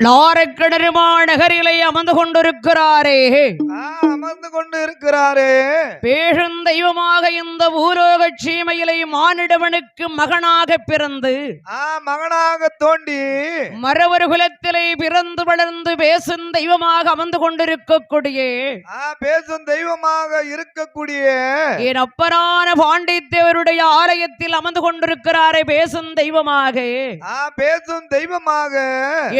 லாரக்கிணறுமா நகரிலே அமர்ந்து கொண்டிருக்கிறாரே பேசும் தெய்வமாக இந்த பூலோக சீமையிலே மானிடவனுக்கு மகனாக பிறந்து மகனாக தோண்டி மரவர் குலத்திலே பிறந்து வளர்ந்து பேசும் தெய்வமாக அமர்ந்து கொண்டிருக்கக்கூடிய என் அப்பரான பாண்டித்தேவருடைய ஆலயத்தில் அமர்ந்து கொண்டிருக்கிறாரே பேசும் தெய்வமாக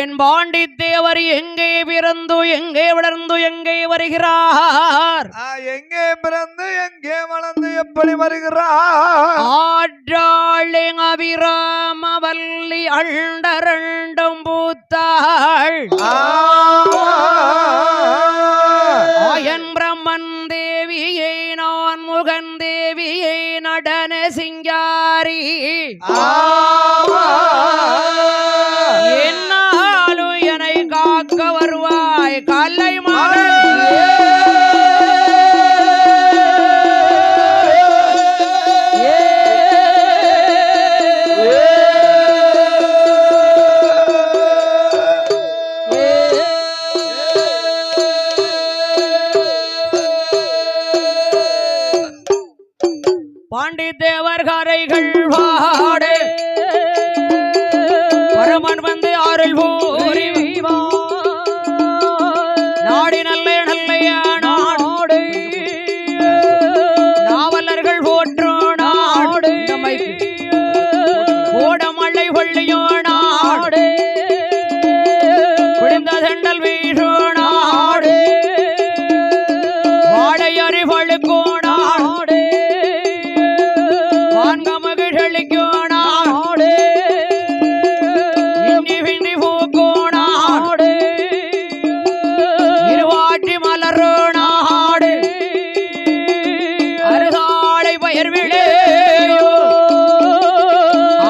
என் பாண்டித்தேவர் எங்கே பிறந்து எங்கே வளர்ந்து எங்கே வருகிறார் எங்கே பிறந்து எங்கே வளர்ந்து எப்படி வருகிறார் ஆற்றாளிங் அபிராமவல்லி அண்டரண்டும் பூத்தாள் ஆயன் பிரம்மன் தேவியை நான் முகன் தேவியை நடன சிங்காரி என்னாலும் என்னை காக்க வருவாய் கல்லை மாலை பாண்டித்தேவர் கரைகள் வாடு பரமன் வந்து அருள் பூரி நாடி நல்ல நல்லைய நாடு நாவலர்கள் போற்றோ நாடு ஓடமழை கொள்ளியோ நாடு குடிந்த செண்டல் வீசோ நாடு வாழை அறிவழுக்கோ நாடு வான்கமகிழளிக்கோ நாடு இந்தி விந்தி போக்கோ நாடு இருவாட்டி மலரோ நாடு அறுதாளை பயிர் விளையோ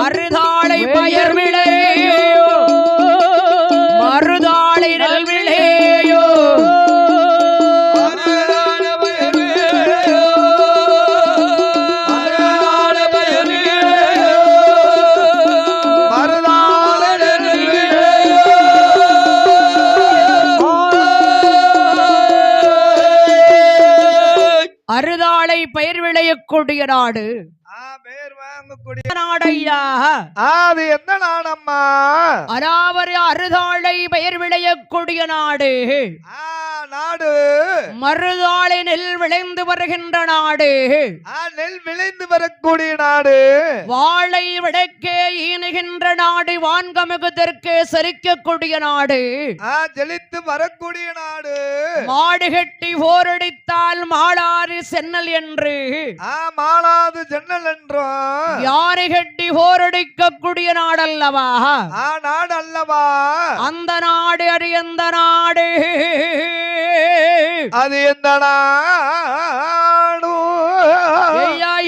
அறுதாளை பயிர் விளையோ மறுதாளை நல் விளையோ அறுதாளை பயிர் விளையக்கூடிய நாடு நாடையா அது எந்த நாடம்மா அராவரி அறுதாளை பயிர் விளையக்கூடிய நாடு நாடு மறுதாளை நெல் விளைந்து வருகின்ற நாடு நெல் விளைந்து வரக்கூடிய நாடு வாழை விடக்கே ஈனுகின்ற நாடு வான்கமுகத்திற்கு செரிக்கக்கூடிய நாடு ஜெலித்து வரக்கூடிய நாடு மாடு கட்டி போரடித்தால் மாளாறு சென்னல் என்று மாளாது ஜன்னல் என்றும் யானை கட்டி போரடிக்கக்கூடிய நாடல்லவா நாடு அல்லவா அந்த நாடு அது எந்த நாடு அது எந்த நாடு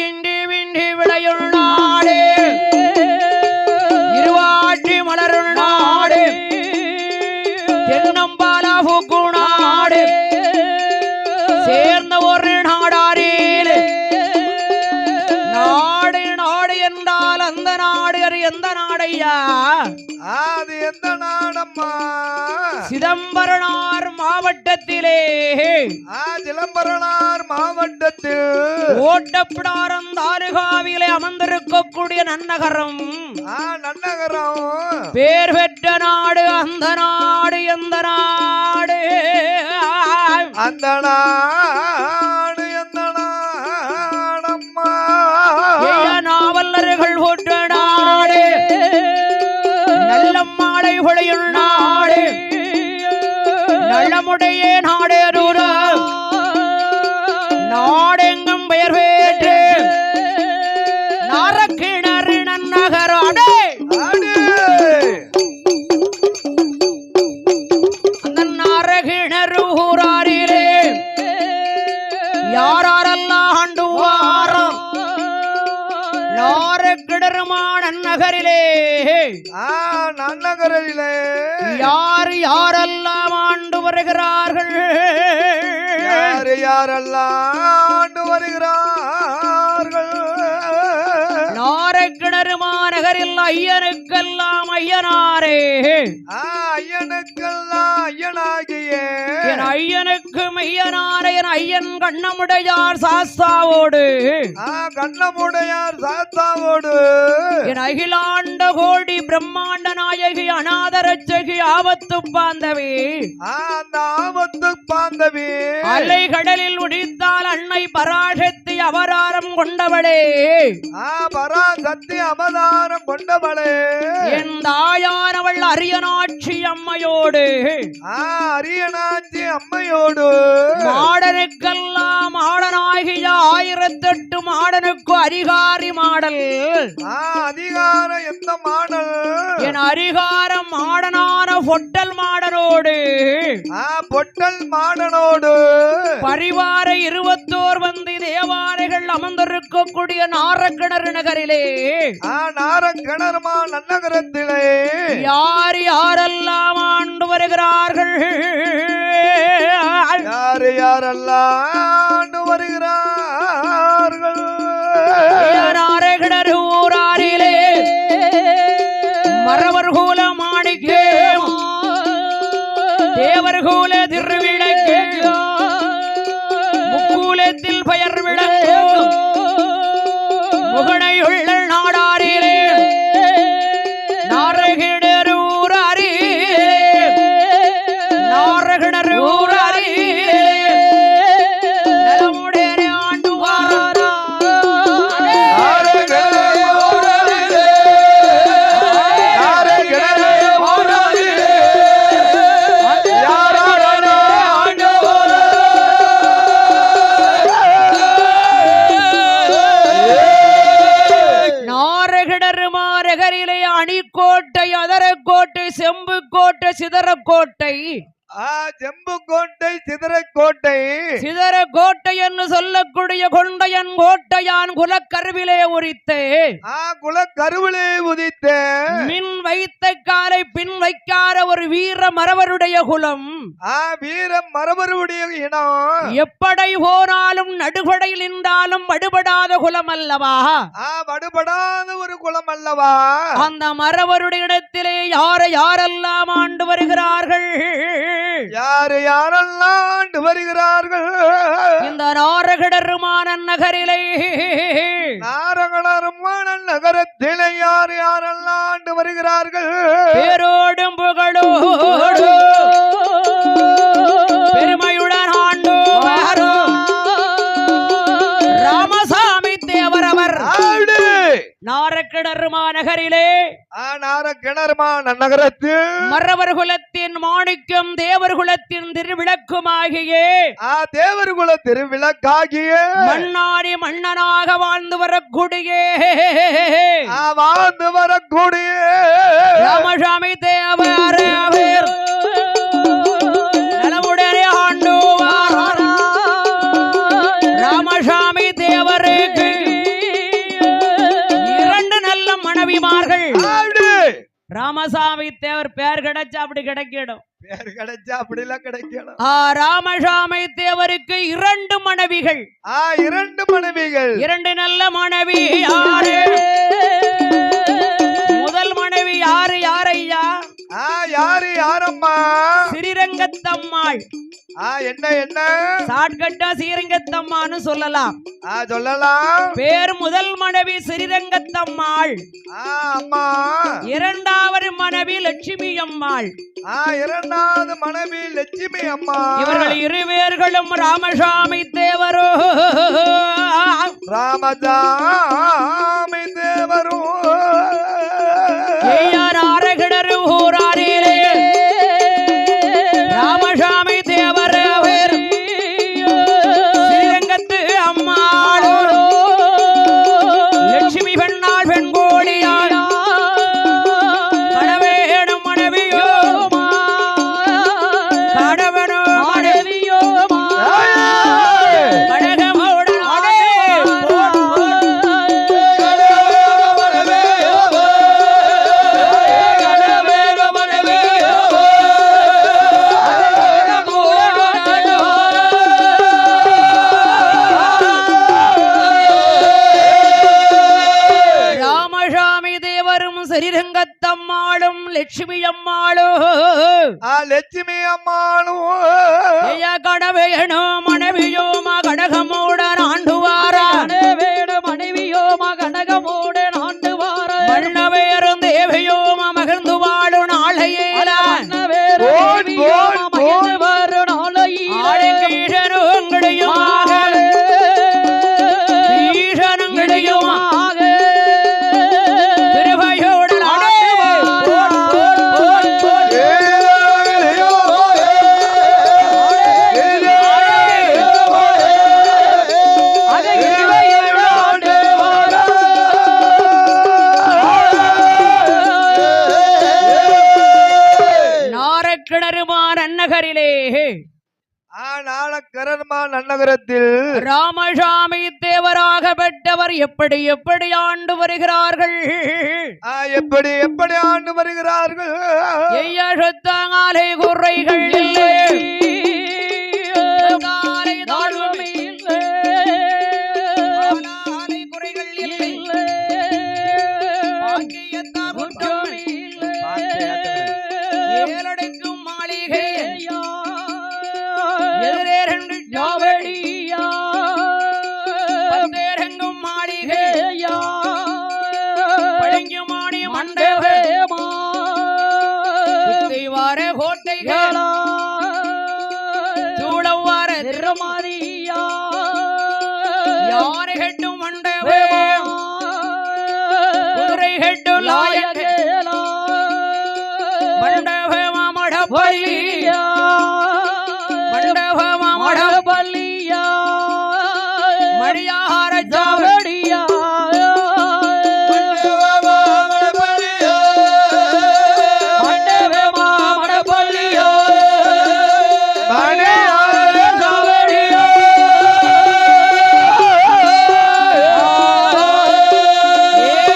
இண்டி விண்டி விளையும் நாடு இருவாட்டி மலரும் நாடு தென்னம்பால பூக்கு நாடு சேர்ந்த ஒரு நாடாரில் நாடு நாடு என்றால் அந்த நாடு அது எந்த நாடையா அது எந்த நாடம்மா சிதம்பரனார் மாவட்டத்திலே சிதம்பரனார் மாவட்டத்தில் ஓட்டப்பிடாரம் தாலுகாவிலே அமர்ந்திருக்கக்கூடிய நன்னகரம் நன்னகரம் பேர் பெற்ற நாடு அந்த நாடு எந்த நாடு அந்த நாடு எந்த நாடம்மா நாவலர்கள் போற்ற நாடு நல்ல மாலை பொழியும் நாடு நல்லமுடைய நாடு நாடெங்கும் பெயர் பெற்று நாரக்கிணறு நன்னகராடு அந்த நாரகிணறு ஊராரிலே யாரெல்லாம் ஆண்டு வாரம் நாரக்கிணறுமா நன்னகரிலே நன்னகரிலே யாரெல்லாம் ஆண்டு வருகிறார்கள் யாரெல்லாம் ஆண்டு வருகிறார்கள் நாரக்கிணறு மாநகரில் ஐயனுக்கெல்லாம் ஐயனாரே ஐயனுக்கெல்லாம் ஐயனாகிய என் ஐயனுக்கு மெய்யனான என் ஐயன் கண்ணமுடையார் சாஸ்தாவோடு கண்ணமுடையார் சாஸ்தாவோடு என் அகிலாண்ட கோடி பிரம்மாண்ட நாயகி அநாதரட்சகி ஆபத்து பாந்தவி அந்த ஆபத்து பாந்தவி அலை கடலில் உடித்தால் அன்னை பராசக்தி அவதாரம் கொண்டவளே பராசக்தி அவதாரம் கொண்டவளே என் தாயானவள் அரியநாட்சி அம்மையோடு அரியநாட்சி அம்மையோடு மாடனுக்கெல்லாம் மாடனாகிய 1008 மாடனுக்கு அதிகாரி மாடல் அதிகாரம் எந்த மாடல் என் அதிகாரம் மாடனான பொட்டல் மாடனோடு பொட்டல் மாடனோடு பரிவார 21 வந்தி தேவாரைகள் அமர்ந்திருக்கக்கூடிய நாரக்கிணறு நகரிலே நாரக்கிணறுமா நன்னகரத்திலே யார் யாரெல்லாம் ஆண்டு வருகிறார்கள் யார் யாரெல்லாம் ஆண்டு வருகிறார்கள் நாரக்கிணறு ஊராரிலே மரவர்கூல மாணிக்கே தேவர்கூல திருவிளக்கு முக்கூலத்தில் பெயர் விளக்கு முகனையுள்ள நாடாரிலே நாரகிணறு ஊராரிலே நாரகிணறு ஊராரிலே நலமுடனே ஆண்டு வாரா அணிக்கோட்டை அதரக்கோட்டை செம்புக்கோட்டை சிதறக்கோட்டை செம்புக்கோட்டை சிதறக்கோட்டை சிதறக்கோட்டை என்று சொல்லக்கூடிய கொண்டையன் கோட்டையான் குலக்கருவிலே உரித்து குலக்கருவிலே உதித்த மின் வைத்த காலை பின் வைக்காத ஒரு வீர மரவருடைய குலம் வீர மரவருடைய இனம் எப்படை போனாலும் நடுபடையில் நின்றாலும் வடுபடாத குலம் அல்லவா வடுபடாத ஒரு குலம் அல்லவா அந்த மரவருடைய இடத்திலே யாரெல்லாம் ஆண்டு வருகிறார்கள் யாரு யாரெல்லாம் ஆண்டு வருகிறார்கள் இந்த நாரகிடருமான நகரிலே நாரகடருமான நகரத்திலே யார் யாரெல்லாம் ஆண்டு வருகிறார்கள் பேரோடும் புகழோடு பெருமையுடன் ஆண்டு ராமசாமி தேவரவர் நாரக்கிணறுமா நகரிலே நாரக்கிணறுமா நகரத்தில் மறவர் குலத்தின் மாணிக்கம் தேவர் குலத்தின் திருவிளக்குமாகிய தேவர் குல திருவிளக்காகிய மன்னாடி மன்னனாக வாழ்ந்து வரக்கூடிய ராமசாமி தேவர் நலமுடனே ஆண்டு ராமசாமி தேவருக்கு 2 நல்ல மனைவிமார்கள் ராமசாமி தேவர் பேர் கிடைச்சா அப்படி கிடைக்கிடும் பேர் கிடைச்சா அப்படிலாம் கிடைக்கணும் ராமசாமி தேவருக்கு 2 மனைவிகள் 2 மனைவிகள் 2 நல்ல மனைவி யாரு முதல் மனைவி யாரு யாரையா யாரம்மா ஸ்ரீரங்கத்தம்மாள் என்ன ஷார்ட்கட்டா ஸ்ரீரங்கத்தம்மான்னு சொல்லலாம் பேர் முதல் மனைவி ஸ்ரீரங்கத்தம்மாள் அம்மா இரண்டாவது மனைவி லட்சுமி அம்மாள் இரண்டாவது மனைவி லட்சுமி அம்மா இவர்கள் 2 பேர்களும் ராமசாமி தேவரோ ராமசாமி தேவரோ நாரகிணறு ஊராரிலே ராமசாமி தேவர் ஸ்ரீரங்கத்து அம்மாளோடு லட்சுமி பெண்ணாள் பெண்கோடியாள் கடவேணும் மனைவியோ கடவனோ மனைவியோ கடகமோடு லட்சுமி அம்மாளோ லட்சுமி அம்மாளும் கடவேணோ மனைவியோ கடகமோட ஆண்டு வார மனைவியோ கடகமோட ஆண்டு வார மன்னவேறும் தேவையோ மகிழ்ந்து வாழும் நாளையில நன்னகரத்தில் ராமசாமி தேவராக பெற்றவர் எப்படி எப்படி ஆண்டு வருகிறார்கள் எப்படி எப்படி ஆண்டு வருகிறார்கள் சொத்தாங்காலை குறைகள் ஏழடைக்கும் மாளிகை பந்தேரங்கும் மாளிகையா பழங்குமாடி மண்டபமா வார கோட்டைகளா சூழவார திருமாதியா யாரை கட்டும் மண்டபமா குதிரை கட்டும் லாயகேலா மண்டபமா மடப்பள்ளியா மண்டபமா மடப்பள்ளியா மடியார ஜாவடியா மண்டபமா மடப்பள்ளியா மடியார ஜாவடியா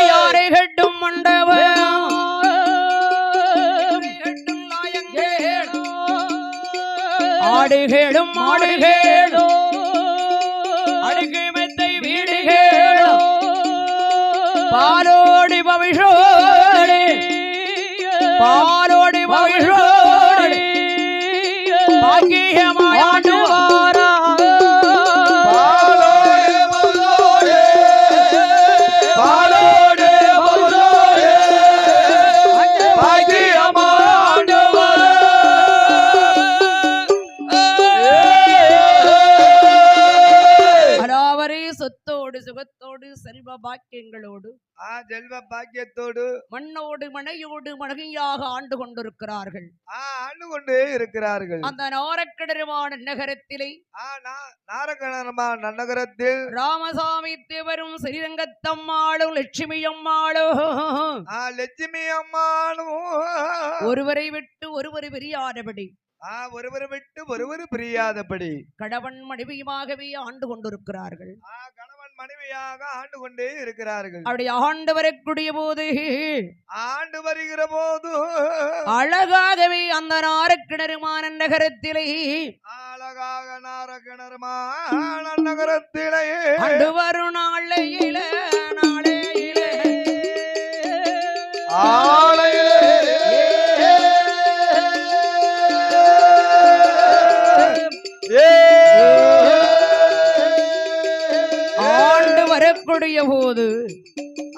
யாரை கட்டும் மண்டபம் கட்டும் லாயங்கேளோ ஆடுகேடும் மாடுகேளோ அடுக்குமெத்தை வீடுகேளோ பாலோடி பவிஷோடி பாலோடி பவிஷோடி பாக்கியமாயாண்டு வாரா சொத்தோடு சுகத்தோடு செல்வ பாக்கியங்களோடு செல்வ பாக்கியத்தோடு மண்ணோடு மனையோடு மனைவியாக ஆண்டு கொண்டிருக்கிறார்கள் ஆண்டு கொண்டே இருக்கிறார்கள் அந்த நாரக்கிணறுமான நகரத்திலே நாரக்கிணறுமான நன்னகரத்தில் ராமசாமி தேவரும் ஸ்ரீரங்கத்தம்மாளும் லட்சுமி அம்மாளும் லட்சுமி அம்மாளும் ஒருவரை விட்டு ஒருவரை பிரியாதபடி ஒருவர் விட்டு ஒருவர் பிரியாதபடி கணவன் மனைவியுமாகவே ஆண்டு கொண்டிருக்கிறார்கள் கணவன் மனைவியாக ஆண்டு கொண்டே இருக்கிறார்கள் அப்படி ஆண்டு வரக்கூடிய போது ஆண்டு வருகிற போது அழகாகவே அந்த நாரக்கிணறுமான நகரத்திலே அழகாக நாரக்கிணறுமான நகரத்திலே ஆண்டு வரும் நாளையில நாளையிலே ஆண்டு வரக்கூடிய போது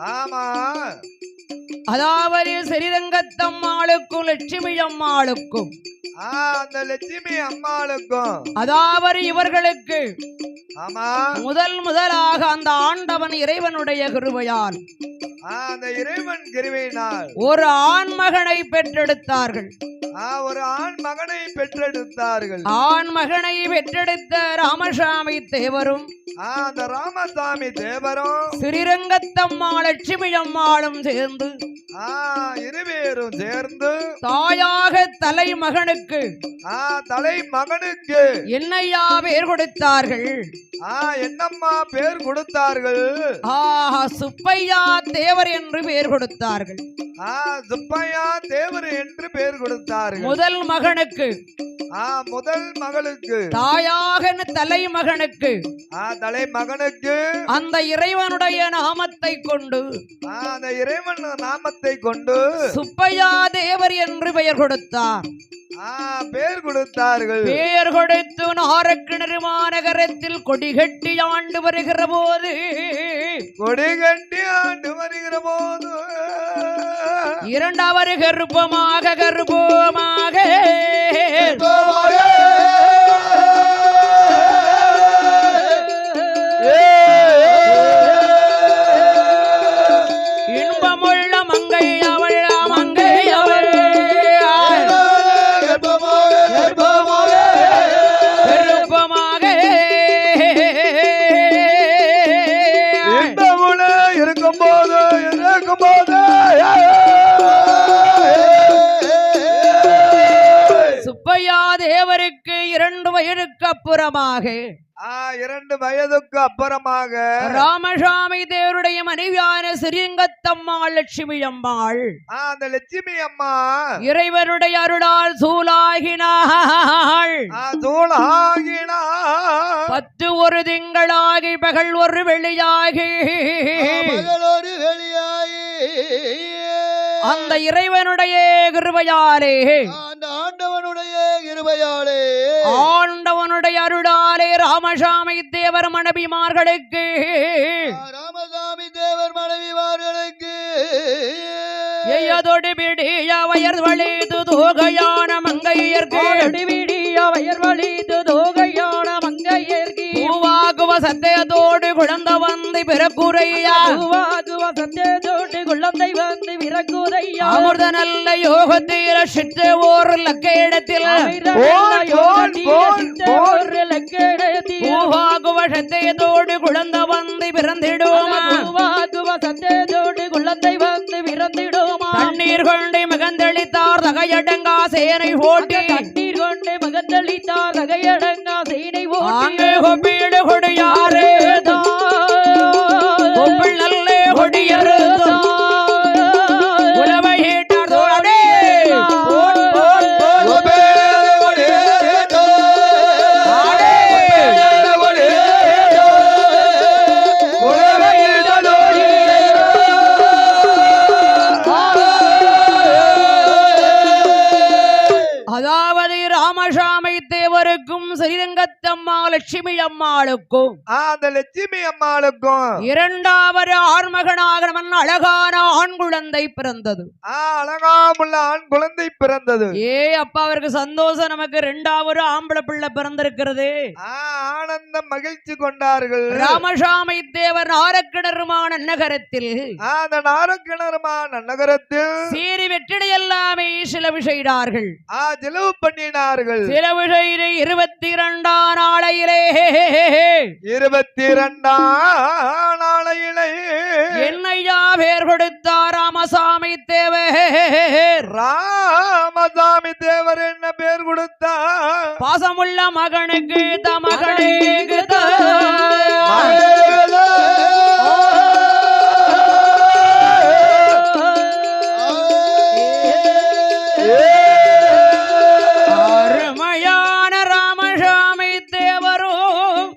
ஆமா அதாவது ஸ்ரீரங்கத்தம்மாளுக்கும் லட்சுமி அம்மாளுக்கும் அந்த லட்சுமி அம்மாளுக்கும் அதாவது இவர்களுக்கு ஆமா முதலாக அந்த ஆண்டவன் இறைவனுடைய கிருபையால் அந்த இறைவன் கிருபையினால் ஒரு ஆண் மகனை பெற்றெடுத்தார்கள் ஒரு ஆண் மகனை பெற்றெடுத்தார்கள் ஆண் மகனை பெற்றெடுத்த ராமசாமி தேவரும் அந்த ராமசாமி தேவரும் ஸ்ரீரங்கத்தம்மா லட்சுமி அம்மாளும் சேர்ந்து இருவேரும் சேர்ந்து தாயாக தலைமகனுக்கு என்னையா பேர் கொடுத்தார்கள் என்னம்மா பேர் கொடுத்தார்கள் சுப்பையா தேவர் என்று பேர் கொடுத்தார்கள் சுப்பையா தேவர் என்று பேர் கொடுத்தார்கள் முதல் மகனுக்கு முதல் மகளுக்கு தாயாக தலைமகனுக்கு தலைமகனுக்கு அந்த இறைவனுடைய நாமத்தை கொண்டு அந்த இறைவன் நாமத்தை கொண்டு சுப்பையா தேவர் என்று பெயர் கொடுத்தார். பெயர் கொடுத்தார்கள். பெயர் கொடுத்து நாரக்கிணறு மாநகரத்தில் கொடிகட்டி ஆண்டு வருகிற போது இரண்டாவது கருப்பமாக இன்பமுள்ள மங்கை அவள் கருப்பமாக இருக்கும் போது சுப்பையா தேவருக்கு 2 வயதுக்கு அப்புறமாக 2 வயதுக்கு அப்புறமாக ராமசாமி தேவருடைய மனைவியான ஸ்ரீரங்கத்தம்மாள் லட்சுமி அம்மாள் அந்த லட்சுமி அம்மா இறைவனுடைய அருளால் சூலாகினாள். 10 திங்களாகி பகல் ஒரு வெளியாகி அந்த இறைவனுடைய கிருபையாலே ஆண்டவனுடைய அருளாலே ராமசாமி தேவர் மனைவிமார்களுக்கு எய்யதொடு விடிய வயர் வழிது தோகையான மங்கையர்க்கு பூவாகுவ சத்தியத்தோடு குழந்த வந்து பிறக்குறையா அமிர்த நல்ல யோகத்தீர சிற்ற ஓர் லக்கேடத்தில் பூவாகுவ சத்தியத்தோடு குழந்த வந்து பிறந்திடுமா தண்ணீர் கொண்டு மிகந்தளித்தார் தகையடங்கா சேனை ஓட்டி கொப்பீடு கொடியாறு கொப்பிள் நல்ல கொடியரு உலவையிட்டார் தோழே அதாவது ராமசாமி தேவருக்கும் ஸ்ரீரங்கத்தம்மா லட்சுமி அம்மாளுக்கும் அந்த லட்சுமி அம்மாளுக்கும் 2வது ஆண்மகனாக அழகான ஆண் குழந்தை பிறந்தது. அழகாமுள்ள ஆண் குழந்தை பிறந்தது. அப்பா அவருக்கு சந்தோஷம், நமக்கு 2வது ஆம்பளை பிள்ளை பிறந்திருக்கிறது. ஆனந்தம் மகிழ்ச்சி கொண்டார்கள். ராமசாமி தேவர் நாரக்கிணறுமான நகரத்தில் அந்த நாரக்கிணறுமான நகரத்தில் சீறி வெற்றிடை எல்லாமே செலவு செய்தார்கள். செலவு பண்ணினார்கள். செலவு செய்து 22ஆம் நாளையிலே 22ஆம் நாளையிலே என்னையா பேர் கொடுத்தார் ராமசாமி தேவர். ராமசாமி தேவர் என்ன பேர் கொடுத்தார்? பாசமுள்ள மகனுக்கு தமகனுக்கு அருமையான ராமசாமி தேவரும்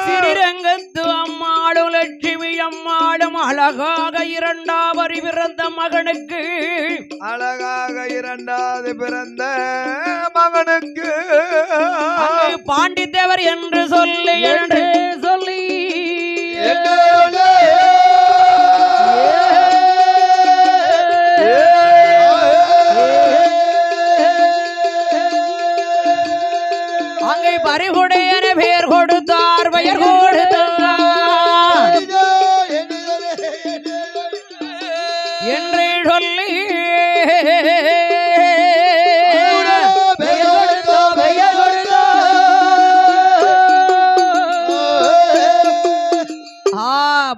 ஸ்ரீரங்கத்து அம்மாளும் லட்சுமி அம்மாளும் அழகாக 2வது பிறந்த மகனுக்கு பாண்டித்தேவர் என்று சொல்லி அங்கே பறிகுடையன பேர் கொடுத்தார். பெயர் கொடுத்தார் என்று சொல்லி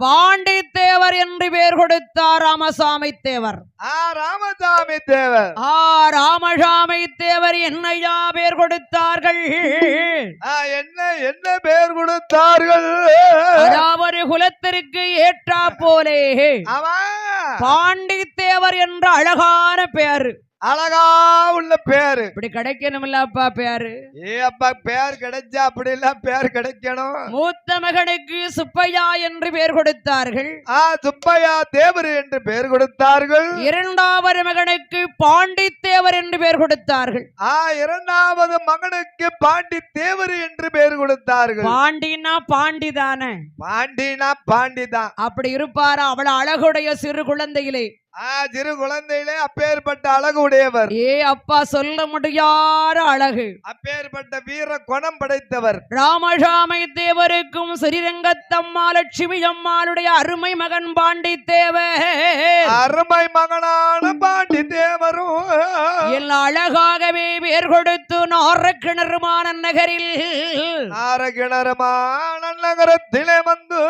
பாண்டித்தேவர் என்று பேர் கொடுத்தார் ராமசாமி தேவர். ராமசாமி தேவர் ராமசாமி தேவர் என்னையா பேர் கொடுத்தார்கள்? என்ன பேர் கொடுத்தார்கள்? அதாவது குலத்திற்கு ஏற்றா போலே பாண்டித்தேவர் என்ற அழகான பெயர். அழகா உள்ள பேரு. இப்படி கிடைக்கணும்ல அப்பா பேரு. ஏ அப்பா பேர் கிடைச்சா அப்படி எல்லாம் பேர் கிடைக்கணும். மூத்த மகனுக்கு சுப்பையா என்று பெயர் கொடுத்தார்கள். சுப்பையா தேவர் என்று பெயர் கொடுத்தார்கள். இரண்டாவது மகனுக்கு பாண்டித்தேவர் என்று பெயர் கொடுத்தார்கள். இரண்டாவது மகனுக்கு பாண்டி தேவர் என்று பெயர் கொடுத்தார்கள். பாண்டினா பாண்டிதானே, பாண்டினா பாண்டிதான். அப்படி இருப்பாரா அவ்வளவு அழகுடைய சிறு குழந்தையிலே. சிறு குழந்தையிலே அப்பேற்பட்ட அழகு உடையவர். அப்பா சொல்ல முடியாத அழகு, அப்பேற்பட்ட வீர குணம் படைத்தவர். ராமசாமி தேவருக்கும் ஸ்ரீரங்கத்தம்மா லட்சுமி அம்மாளுடைய அருமை மகன் பாண்டித்தேவர். அருமை மகனான பாண்டி தேவரும் எல்லாம் அழகாகவே பேர் கொடுத்து நாரக்கிணறுமான நகரில் நகரத்திலே வந்து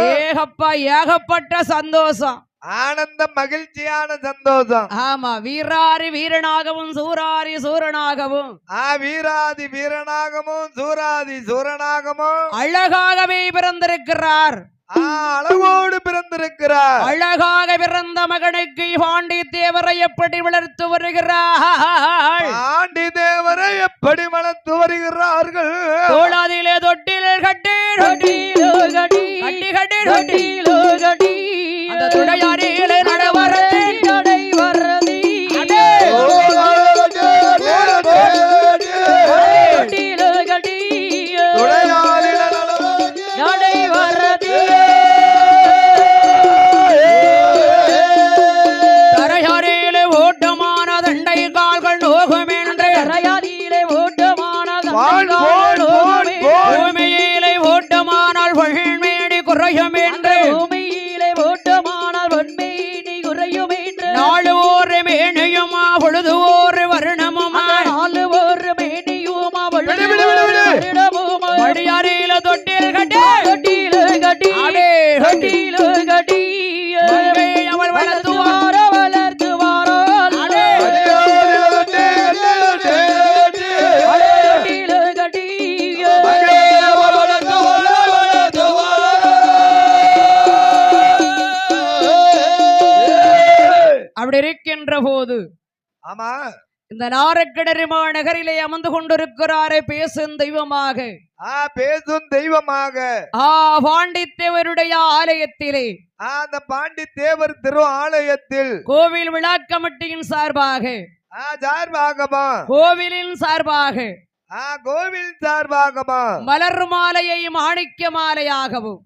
ஏகப்பா ஏகப்பட்ட சந்தோஷம், ஆனந்த மகிழ்ச்சியான சந்தோஷம். ஆமா, வீராரி வீரனாகவும் சூராரி சூரனாகவும் வீராதி வீரனாகவும் சூராதி சூரனாகவும் அழகாகவே பிறந்திருக்கிறார். அழகோடு பிறந்திருக்கிறார். அழகாக பிறந்த மகனுக்கு பாண்டி தேவரை எப்படி வளர்த்து வருகிறார்? பாண்டி தேவரை எப்படி வளர்த்து வருகிறார்கள்? தோளாதிலே தொட்டில் கட்டி அந்த துடையாரிலே நடவரதி தரையாரிலே ஓட்டமான தண்டை கால்கள் நோகும் என்று தரையாரிலே ஓட்டமான பூமியிலே ஓட்டமானால் வெண்மேடி குறையும் என்று பூமியிலே ஓட்டமானால் வெண்மேடி குறையும் என்று நாலு ஒரு மேனியுமா பொழுது ஒரு வருணமுமா நாலு ஒரு மேனியுமா வடியாரில தொட்டில் கட்டி அவள் வளர்த்துவாரோ அப்படி இருக்கின்ற போது ஆமா இந்த நாரக்கிணறுமா நகரிலே அமர்ந்து கொண்டிருக்கிறாரே பேசும் தெய்வமாக. பேசும் தெய்வமாக பாண்டித்தேவருடைய ஆலயத்திலே, அந்த பாண்டி தேவர் திரு ஆலயத்தில் கோவில் விழா கமிட்டியின் சார்பாக கோவிலின் சார்பாக கோவில் சார்பாகமா மலர் மாலையை மாணிக்க மாலையாகவும்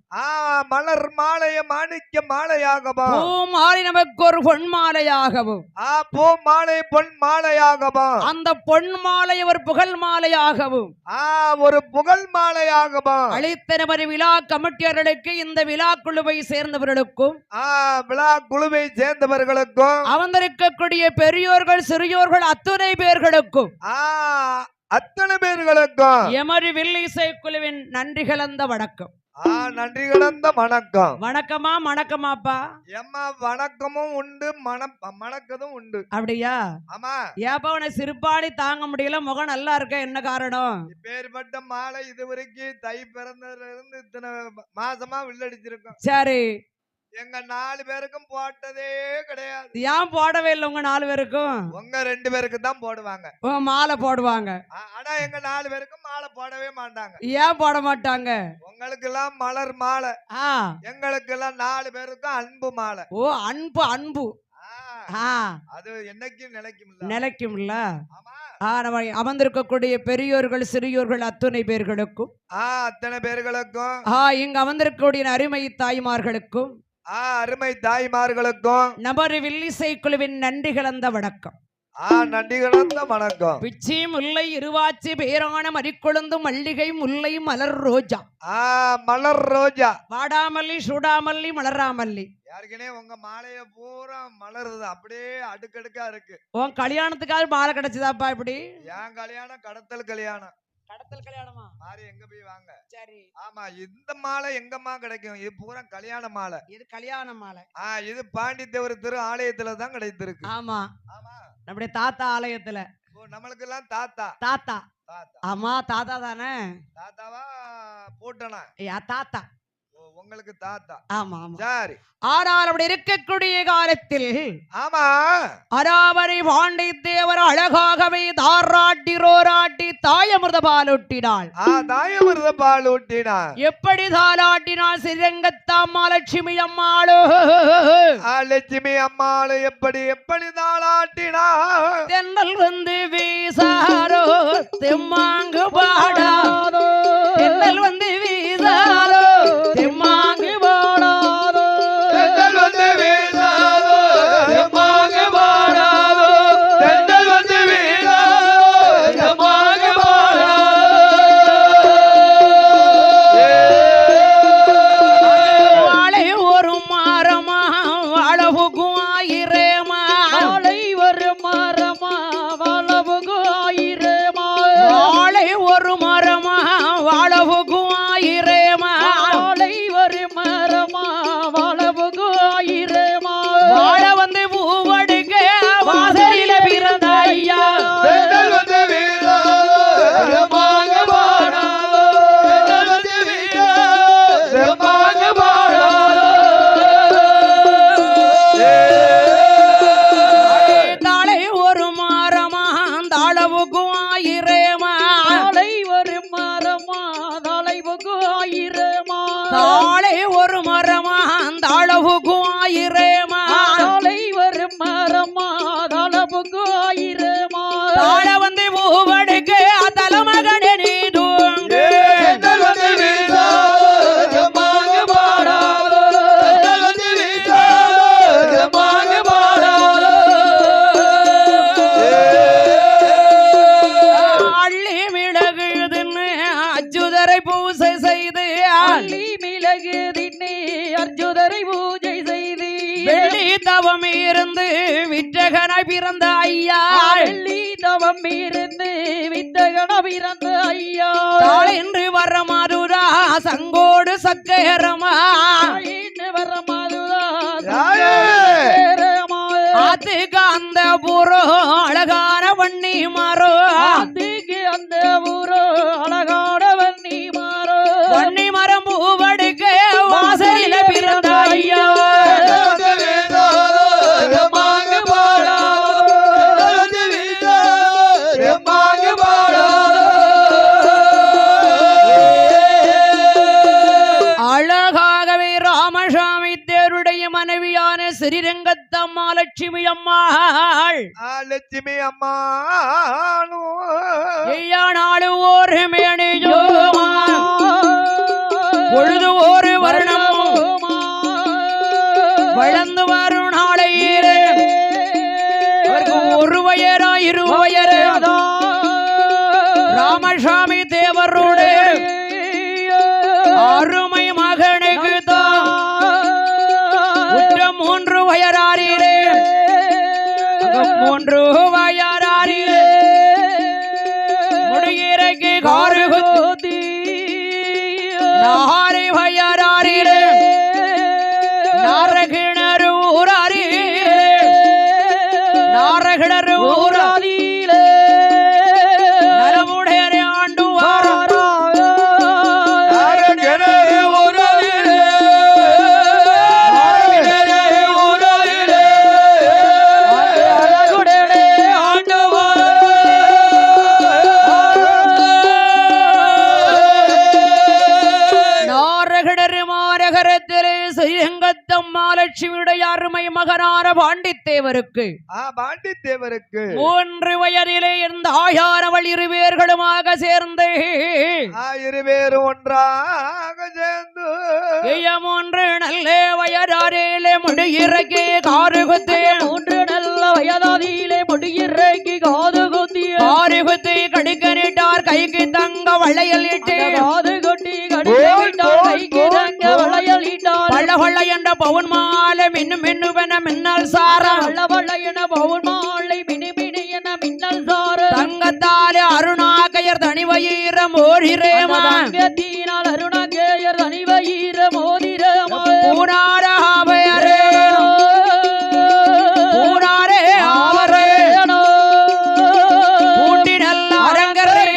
மலர் மாலையை மாணிக்க மாலையாகமா பூ மாலை நமக்கு ஒரு பொன் மாலையாகவும் பூ மாலை பொன் மாலையாகமா அந்த பொன் மாலை ஒரு புகழ் மாலையாகவும் ஒரு புகழ் மாலையாகமா அளித்த நமது விழா கமிட்டியர்களுக்கு, இந்த விழா குழுவை சேர்ந்தவர்களுக்கும் விழா குழுவை சேர்ந்தவர்களுக்கும் அமர்ந்திருக்கக்கூடிய பெரியோர்கள் சிறியோர்கள் அத்துணை பேர்களுக்கும் அத்தனை பேர்களுக்கும் எமது வில்லிசை குழுவின் நன்றி கலந்த வணக்கம். நன்றி கலந்த வணக்கம். வணக்கமா வணக்கமாப்பா? எம்மா வணக்கமும் உண்டு, மணக்கதும் உண்டு. அப்படியா? ஆமா. ஏப்பா உன சிறுபாடி தாங்க முடியல, முகம் நல்லா இருக்க, என்ன காரணம்? பேர்பட்ட மாலை இது வரைக்கும் தை பிறந்ததுல இருந்து இத்தனை மாசமா வில்லடிச்சிருக்கோம். சரி, எங்க 4 பேருக்கும் போட்டதே கிடையாது. ஏன் போடவே இல்லை? உங்க 4 பேருக்கும் உங்க 2 பேருக்கு தான் போடுவாங்க, மாலை போடுவாங்க. ஆனா எங்க 4 பேருக்கும் மாலை போடவே மாட்டாங்க. ஏன் போட மாட்டாங்க? உங்களுக்கு எல்லாம் மலர் மாலை, எங்களுக்கு எல்லாம் 4 பேருக்கும் அன்பு மாலை. ஓ, அன்பு அன்பு. அது என்னைக்கும் நிலைக்கும்ல. நம்ம அமர்ந்திருக்கக்கூடிய பெரியோர்கள் சிறியோர்கள் அத்தனை பேர்களுக்கும் அத்தனை பேர்களுக்கும் இங்க அமர்ந்திருக்கக்கூடிய அருமை தாய்மார்களுக்கும் அருமை தாய்மார்களுக்கும் நமது வில்லிசை குழுவின் நன்றி கலந்த வணக்கம். நன்றி கலந்த வணக்கம். பிச்சி முல்லை இருவாச்சி பேரான மறிக்கொழுந்து மல்லிகை முல்லை மலர் ரோஜா மலர் ரோஜா வாடாமல்லி சூடாமல்லி மலராமல்லி. யாருக்கனே உங்க மாலைய பூரா மலருது, அப்படியே அடுக்கடுக்கா இருக்கு. உன் கல்யாணத்துக்காக மாலை கிடைச்சதாப்பா? இப்படி என் கல்யாணம் கடத்தல் கல்யாணம். கடத்தல் கல்யாணமா? மாறி எங்க போய் வாங்க. சரி. ஆமா, இந்த மாலை எங்கம்மா கிடைக்கும்? இது பூரா கல்யாண மாலை. இது கல்யாண மாலை. இது பாண்டித்தேவர் திரு ஆலயத்துல தான் கிடைத்திருக்கு. ஆமா ஆமா, நம்முடைய தாத்தா ஆலயத்துல. நம்மளுக்கு எல்லாம் தாத்தா தாத்தா. ஆமா, தாத்தா தானே? தாத்தாவா போட்டனா? தாத்தா. உங்களுக்கு தாத்தா. ஆமா ஆமா. சரி. ஆனால் அப்படி இருக்கக்கூடிய காலத்தில் ஆமா அராவரை பாண்டித்தேவர் அழகாகவே தாராட்டி ரோராட்டி தாயமிர்த பாலூட்டினாள். தாயமிர்த பால் ஊட்டினார். எப்படி தாலாட்டினாள் ஸ்ரீரங்கத்தம்மா லட்சுமி அம்மாளோ. லட்சுமி அம்மாளு எப்படி எப்படி தாளாட்டினார். தென்னல் வந்து வீசாரோ தெம்மாங்கு பாடாதோ. தென்னல் வந்து வீசாரோ தெம்மாங்கு பாடாதோ. தென்றல் வந்து வீசாதோ தெம்மாங்கு பாடாதோ. தென்றல் வந்து வீசாதோ தெம்மாங்கு பாடாதோ. வாழை ஒரு மரமா வாழவுக்கும் ஆயிரமா. வாழை ஒரு மரமா வாழவுக்கும் ஆயிரமா. வாழை ஒரு மரமா வாழவுக்கும் ஆயிரமா. வாழை ஒரு மரமா வாழவுக்கும் ஆயிரமா. வாழ வந்து பூவடுக்க வாசலில பிறந்த ஐயா. தென்றல் வந்து வீசாதோ தெம்மாங்கு பாடாதோ. தென்றல் வந்து வீசாதோ தெம்மாங்கு பாடாதோ. தாளை ஒரு மரமா தாளவுக்கும் ஆயிரமா. தாளை ஒரு மரமா தாளைவுக்கும் ஆயிரமா. தாளை ஒரு மரமா தாளவுக்கும் ஆயிரமா. தாளை ஒரு மரமா தாளவுக்கும் ஆயிரமா. தாழ வந்து பூவடுக்கு தலமகனே நீ தூங்கு. தென்றல் வந்து வீசாதோ தெம்மாங்கு பாடாதோ. தென்றல் வந்து வீசாதோ தெம்மாங்கு பாடாதோ. அள்ளி மிளகுதுன்னு அச்சுதரை பூசை செய்து. அள்ளி மிளகு தின்னே அர்ஜுதரை பூஜை செய்து. வெள்ளி தவம் இருந்து விற்றகனாய் பிறந்த ஐயா. வெள்ளி தவம் இருந்து வித்தகன பிறந்த ஐயா. தாளின்று வர மதுரா சங்கோடு சக்கரமா. வர மதுரா அதுக்கு அந்த பூரோ அழகான வன்னி மாறோ. அதுக்கு அந்த பூரோ அழகான வன்னி மாறோ. வன்னி மரம் பூவடுக்க வாசலில பிறந்த ஐயா. தென்றல் வந்து வீசாதோ தெம்மாங்கு பாடாதோ. தென்றல் வந்து வீசாதோ தெம்மாங்கு பாடாதோ. அழகாகவே ராமசாமி தேருடைய மனைவியான ஸ்ரீரங்கத்தம்மா லட்சுமி அம்மாள். லட்சுமி அம்மாளும் ஐயா நாடு ஒரு மேனியோ பொழுது ஒரு வருணம் வளர்ந்து வரும் நாளையிலே அவருக்கு ஒரு வயரா இரு வயரா ராமசாமி தேவரோடு அருமை மகனுக்கு தான் உற்ற 3 வயராரிலே 3 வயராரிலே முடியிறக்கு காரு குத்தி நாரை வயராரிலே நாரகிணறு ஊராரிலே நாரகிணறு ஊராரிலே நலமுடைய ஆண்டு வாரா நாரகிணறு ஊராரிலே நாரகிணறு ஊராரிலே அழகுடனே ஆண்டு நாரகிணறு மாநகரத்திலே ஸ்ரீரங்கத்தம்மா லட்சுமியுடைய அருமை மகனான பாண்டித்தேவருக்கு பாண்டித்தேவருக்கு 3 வயதிலே இருந்த ஆயாரவள் 2 பேர்களுமாக சேர்ந்து இருவேறு ஒன்றாக சேர்ந்து 3 நல்ல வயதாரிலே முடியிறக்கி காரு குத்தி 3 நல்ல வயதாதியிலே முடியிறக்கி காது குத்தி காரு குத்தி கடிக்க நீட்டார் கைக்கு தங்க வளையல் இட்டு காது கொட்டி கடிக்க நீட்டார் கைக்கு தங்க வளையல் இட்டார் வள்ள வள்ள என்ற பவுன் மாலை மின்னு மின்னுவென மின்னல் சார வள்ள வள்ள என பவுன் மாலை மினி மினி என மின்னல் சார தங்கத்தாலே அருணாகையர் தனிவயிர மோதிரேமா தங்கத்தினால் அருணாகையர் தனிவயிர மோதிரேமா பூனார ஆவையரே பூனாரே ஆவரே பூட்டி நல்ல அரங்கரே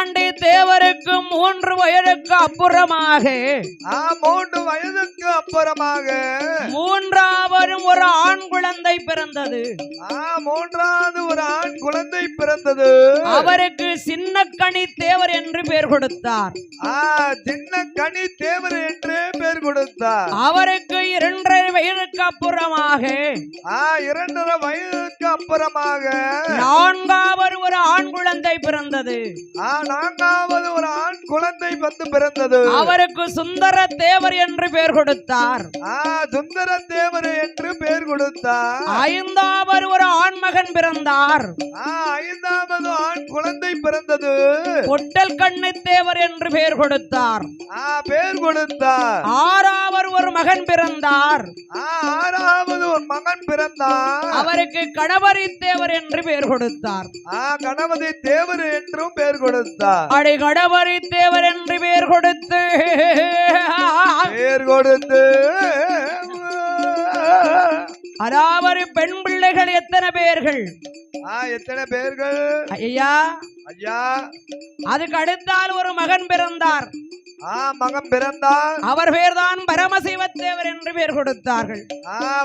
பாண்டி தேவருக்கு 3 வயதுக்கு அப்புறமாக 3 வயதுக்கு அப்புறமாக மூன்றாவது ஒரு ஆண் குழந்தை பிறந்தது. மூன்றாவது ஒரு ஆண் குழந்தை பிறந்தது. அவருக்கு சின்ன கனி தேவர் என்று பெயர் கொடுத்தார். சின்ன கனி தேவர் என்று பெயர் கொடுத்தார். அவருக்கு 2.5 வயதுக்கு அப்புறமாக 2.5 வயதுக்கு அப்புறமாக 4வது ஒரு ஆண் குழந்தை பிறந்தது. 4வது ஒரு ஆண் குழந்தை வந்து பிறந்தது. அவருக்கு சுந்தர தேவர் என்று பெயர் கொடுத்தார். சுந்தர தேவர் என்று பெயர் கொடுத்தார். 5வது ஒரு ஆண் மகன் பிறந்தார். 5வது ஆண் குழந்தை பிறந்தது. பொட்டல் கண்ணு தேவர் என்று பெயர் கொடுத்தார். பெயர் கொடுத்தார். 6வது ஒரு மகன் பிறந்தார். 6வது ஒரு மகன் பிறந்தார். அவருக்கு கணபதி தேவர் என்று பெயர் கொடுத்தார். கணபதி தேவர் என்றும் பெயர் கொடுத்தார். அடி கணபதி தேவர் என்று பெயர் கொடுத்து அதாவது பெண் பிள்ளைகள் எத்தனை பேர்கள்? எத்தனை பேர்கள் ஐயா? ஐயா, அதுக்கு அடுத்தால் ஒரு மகன் பிறந்தார். மகன் பிறந்தார். அவர் பேர்தான் பரமசிவ தேவர் என்று பெயர் கொடுத்தார்கள்.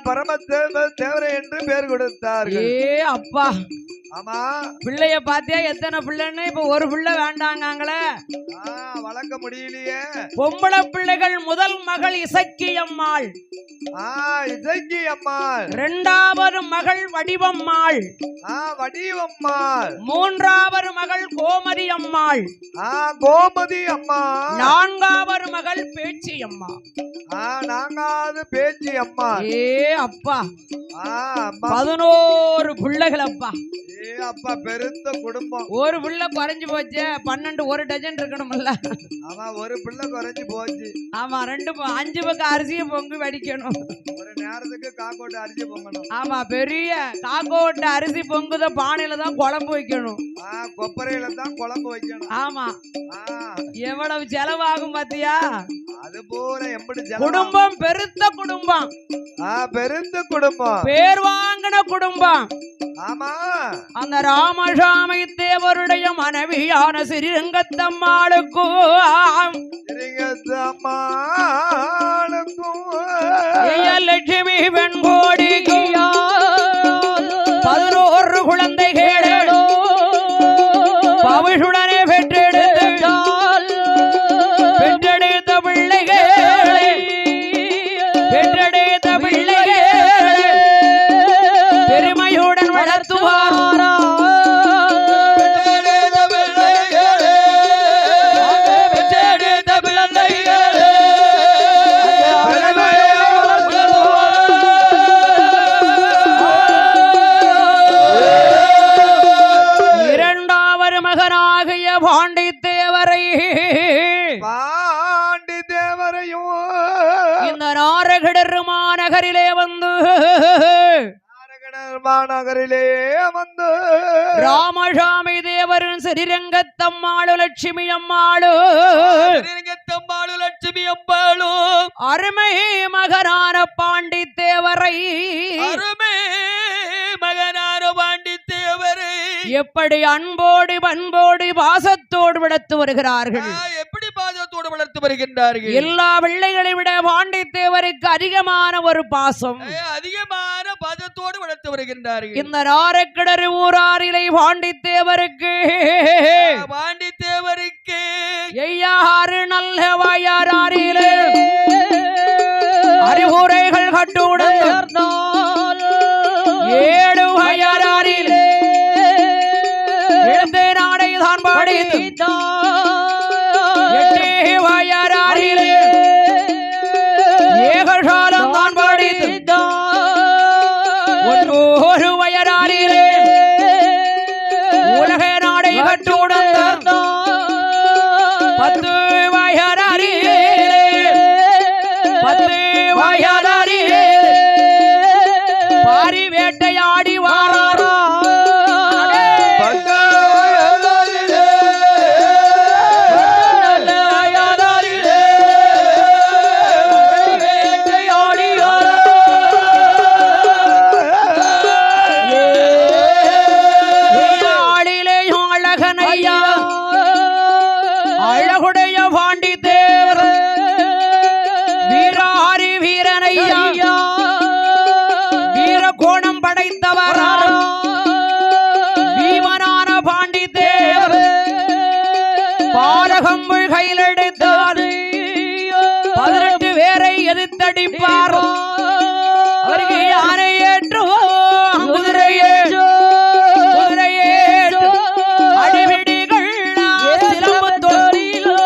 பரமசிவ தேவர் என்று பெயர் கொடுத்தார்கள். அப்பா, ஆமா, பிள்ளைய பாத்தியா எத்தனை பிள்ளைன்னு? இப்ப ஒரு பிள்ளை வேண்டாங்களே, வளர்க்க முடியலையே. பொம்பளை பிள்ளைகள் முதல் மகள் இசக்கி அம்மாள். இசக்கி அம்மாள். 2வது மகள் வடிவம்மாள். வடிவம்மாள். 3வது மகள் கோமதி அம்மாள். கோமதி அம்மா. 4வது மகள் பேச்சி அம்மா. 4வது பேச்சி அம்மா. அப்பா, 11 பிள்ளைகள். அப்பா அப்பா, பெருத்த குடும்பம். ஒரு பிள்ளை குறைஞ்சு போச்சு. 12 ஒரு டஜன் இருக்கணும்ல. ஆமா, ஒரு பிள்ளை குறைஞ்சு போச்சு. ஆமா, 5 பக்கம் அரிசியை பொங்கு வடிக்கணும். ஒரு நேரத்துக்கு காக்கோட்டை அரிசி பொங்கணும். ஆமா, பெரிய காக்கோட்டை அரிசி பொங்குத பானையில தான் குழம்பு வைக்கணும். கொப்பரையில தான் குழம்பு வைக்கணும். ஆமா, எவ்வளவு செலவாகும் பாத்தியா? அது போல எப்படி குடும்பம், பெருத்த குடும்பம். பெருத்த குடும்பம், பேர் வாங்கின குடும்பம். ஆமா, அந்த ராமசாமி தேவருடைய மனைவியான ஸ்ரீரங்கத்தம்மாளுக்கும் லட்சுமி வெண்கோடிக்கு 11 குழந்தைகள் பவுஷுடனே பெற்றெடுத்த பிள்ளைகள் பெருமையுடன் வளர்த்துவார். இந்த நாரகடர் மாநகரிலே வந்து ராமசாமி தேவரின் ஸ்ரீரங்கத்தம்மாளு லட்சுமி அம்மாளு லட்சுமி அம்மாளு அருமை மகனான பாண்டி தேவரை எப்படி அன்போடு பண்போடு பாசத்தோடு வளர்த்து வருகிறார்கள். எப்படி பாசத்தோடு வளர்த்து வருகின்றார்கள்? எல்லா பிள்ளைகளை விட பாண்டி தேவருக்கு அதிகமான ஒரு பாசம், அதிகமான பாசத்தோடு வளர்த்து வருகின்றார்கள். இந்த நாரக்கிடறு ஊராரிலை பாண்டி தேவருக்கு ஐயாறு நல்ல வாயாரிலே அறிவுரைகள் கட்டுடன் 7 வாயாரிலே நாடை தான் பாடி 8 வாயாரிலே ஏகசாலம் தான் பாடி 1 வயராரிலே உலக நாடை கட்டுடன் 10 வயராரிலே 10 வயராரிலே பாரி வேட்டையாடி வாராரா ஐயா பாண்டி தேவர் வீராரி வீரனையா வீர கோணம் படைத்தவர் பீமனான பாண்டி தேவர் பாலகம்புள் கையில் எடுத்தார் 18 பேரை எதிர்த்தடிப்பார் அவருக்கு யானை ஏற்றுவோம் குதிரையேற்றோ அடிபிடிகள் சிலம்பு தோழிலோ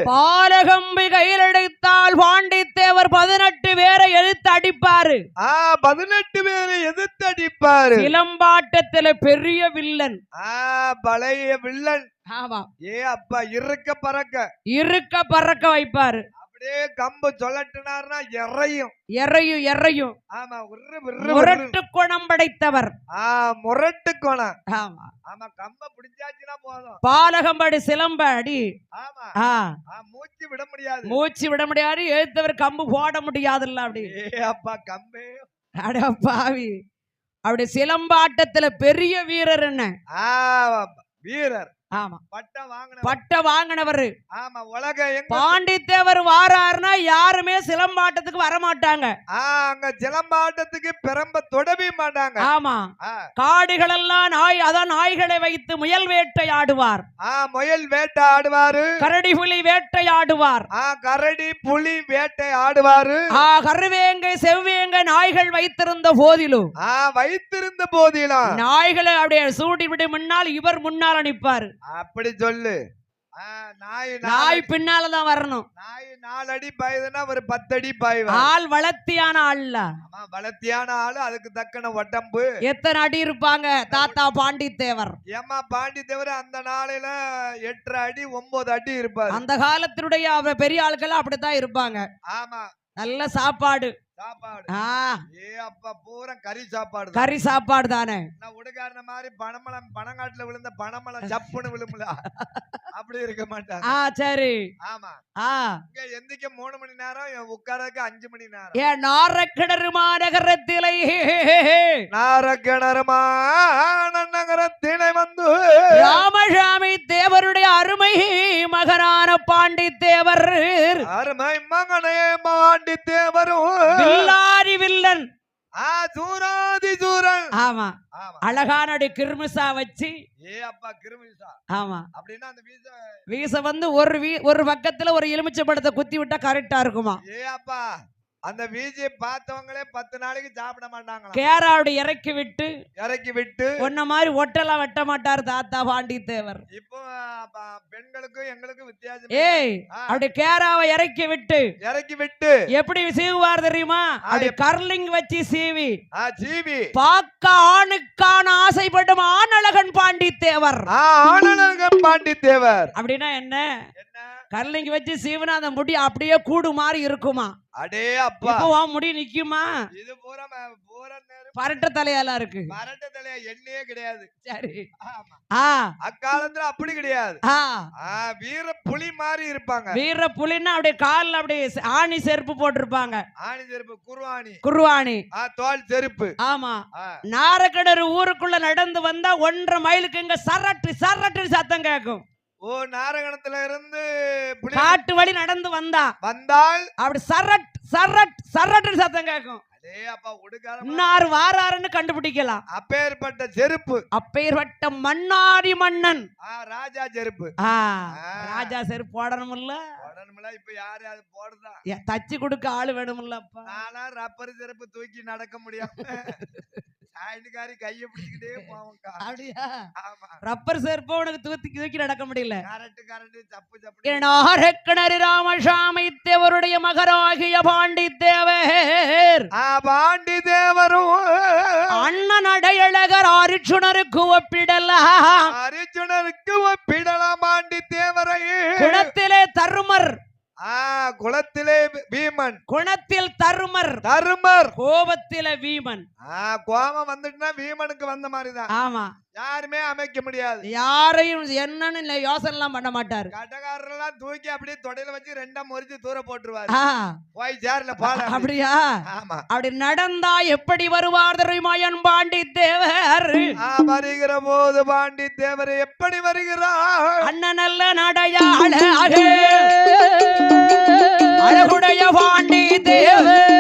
பாலகம்பு கையில் எடுத்தால் பாண்டித்தேவர் 18 பேரை எதிர்த்து அடிப்பாரு 18 பேரை எதிர்த்து அடிப்பாரு சிலம்பாட்டத்துல பெரிய வில்லன் பழைய வில்லன் ஆமா அப்பா இருக்க பறக்க வைப்பாரு அப்படியே கம்பு சொல்லட்டுனார்னா எறையும் ஆமா முரட்டு குணம் படைத்தவர் முரட்டு குணம் ஆமா ஆமா கம்ப பிடிச்சாச்சுன்னா போதும் பாலகம்படி சிலம்ப அடி ஆமா மூச்சு விட முடியாது எழுத்தவர் கம்பு போட முடியாதுல்ல அப்படி அப்பா கம்பே அட பாவி அப்படி சிலம்பாட்டத்துல பெரிய வீரர் என்ன வீரர் ஆமா பட்டம் வாங்கினவர் ஆமா உலக பாண்டித்தேவர் வாராருன்னா யாருமே சிலம்பாட்டத்துக்கு வர மாட்டாங்க அங்க சிலம்பாட்டத்துக்கு பெரம்ப தொடவே மாட்டாங்க ஆமா காடுகள் எல்லாம் நாய்களை வைத்து முயல் வேட்டையாடுவார் முயல் வேட்டையாடுவாரு கரடி புலி வேட்டையாடுவார் கரடி புலி வேட்டையாடுவாரு கருவேங்கை செவ்வேங்கை நாய்கள் வைத்திருந்த போதிலும் நாய்களை அப்படியே சூடி விடு முன்னால் இவர் முன்னால் அனுப்பாரு அப்படி சொல்லு நாய் பின்னாலதான் வரணும் நாய் 4 அடி பாயுதுன்னா ஒரு 10 அடி பாயுது ஆள் வளர்த்தியான ஆளு அதுக்கு தக்கன உடம்பு எத்தனை அடி இருப்பாங்க தாத்தா பாண்டித்தேவர் பாண்டித்தேவர் அந்த நாளையில 8 அடி 9 அடி இருப்பாரு அந்த காலத்தினுடைய பெரிய ஆட்கள் அப்படித்தான் இருப்பாங்க ஆமா நல்ல சாப்பாடு அப்பா பூரா கறி சாப்பாடு தானே உடுகாரன மாதிரி பனங்காட்டுல விழுந்த பனமலம் சப்புன்னு விழுமுல அப்படி இருக்க மாட்டாங்க சரி ஆமா எந்திக்க 3 மணி நேரம் உட்காரக்கு 5 மணி நேரம் ஏன் நாரக்கிணறு மாநகரத்திலே வந்து ராமசாமி தேவருடைய அருமை மகனான பாண்டித்தேவர் அருமை மகனே பாண்டித்தேவரும் வில்லாரி வில்லன் சூராதி சூரன் ஆமா அழகான கிருமிசா வச்சு அப்பா கிருமிசா ஆமா அப்படின்னா அந்த வீச வந்து ஒரு பக்கத்துல ஒரு எலுமிச்சை பழத்தை குத்தி விட்டா கரெக்டா இருக்குமா அப்பா அந்த வீஜியை பார்த்தவங்களே 10 நாளைக்கு சாப்பிட மாட்டாங்க கேராவுடைய இறக்கி விட்டு ஒன்ன மாதிரி ஒட்டெல்லாம் வெட்ட மாட்டார் தாத்தா பாண்டித்தேவர் இப்போ பெண்களுக்கும் எங்களுக்கும் வித்தியாசம் அப்படி கேராவை இறக்கி விட்டு எப்படி சீவுவார் தெரியுமா அப்படி கர்லிங் வச்சு சீவி பார்க்க ஆணுக்கான ஆசைப்படும் ஆணழகன் பாண்டித்தேவர் அப்படின்னா என்ன கர்லிங் வச்சு சீவனா அந்த முடி அப்படியே கூடு மாதிரி இருக்குமா அடே அப்பா முடி நிக்குமா இது பூரா பரட்ட தலையெல்லாம் இருக்கு பரட்ட தலையா எண்ணெயே கிடையாது சரி அக்காலத்துல அப்படி கிடையாது வீர புலி மாதிரி இருப்பாங்க வீர புலின்னா அப்படியே கால்ல அப்படியே ஆணி செருப்பு போட்டிருப்பாங்க ஆணி செருப்பு குருவாணி தோல் செருப்பு ஆமா நாரக்கிணறு ஊருக்குள்ள நடந்து வந்தா 1.5 மைலுக்கு இங்க சரட்டு சத்தம் கேட்கும் நாரகணத்துல இருந்து காட்டு வழி நடந்து வந்தால் அப்படி சரட்டு சத்தம் கேட்கும் வாராருன்னு கண்டுபிடிக்கலாம் அப்பேற்பட்ட செருப்பு அப்பேற்பட்ட மன்னாரி மன்னன் ராஜா செருப்பு போடணும்ல இப்ப யாரு அது போடுதா தச்சு கொடுக்க ஆளு வேணும்ல நானா ரப்பர் செருப்பு தூக்கி நடக்க முடியாம கைய பிடிச்சிக்கிட்டே போவாங்க அப்படியா ரப்பர் செருப்பு உனக்கு தூக்கி நடக்க முடியல கரெக்ட் ராமசாமி தேவருடைய மகராகிய பாண்டித்தேவர் பாண்டித்தேவரும் அண்ணன் அடையழகர் அரிச்சுனருக்கு ஒப்பிடலாம் பாண்டித்தேவரை குணத்திலே தருமர் குளத்திலே பீமன், குணத்தில் தருமர், தருமர், கோபத்தில வீமன். கோபம் வந்துட்டுனா பீமனுக்கு வந்த மாதிரிதான். ஆமா, யாருமே அமைக்க முடியாது. யாரையும் என்னன்னு யோசனை எல்லாம் பண்ண மாட்டாரு. கட்டக்காரெல்லாம் தூக்கி அப்படியே தொடையில வச்சு ரெண்டா முறிச்சு தூர போட்டுருவாரு. ஆ, போய் சேர்ல பாட. அப்படியா? ஆமா. அப்படி நடந்தா எப்படி வருவார் தெரியுமாயன் பாண்டி தேவர்? வருகிற போது பாண்டி தேவர் எப்படி வருகிறார்? அண்ணன் நல்ல நடையாள அழகுடைய பாண்டி தேவர்,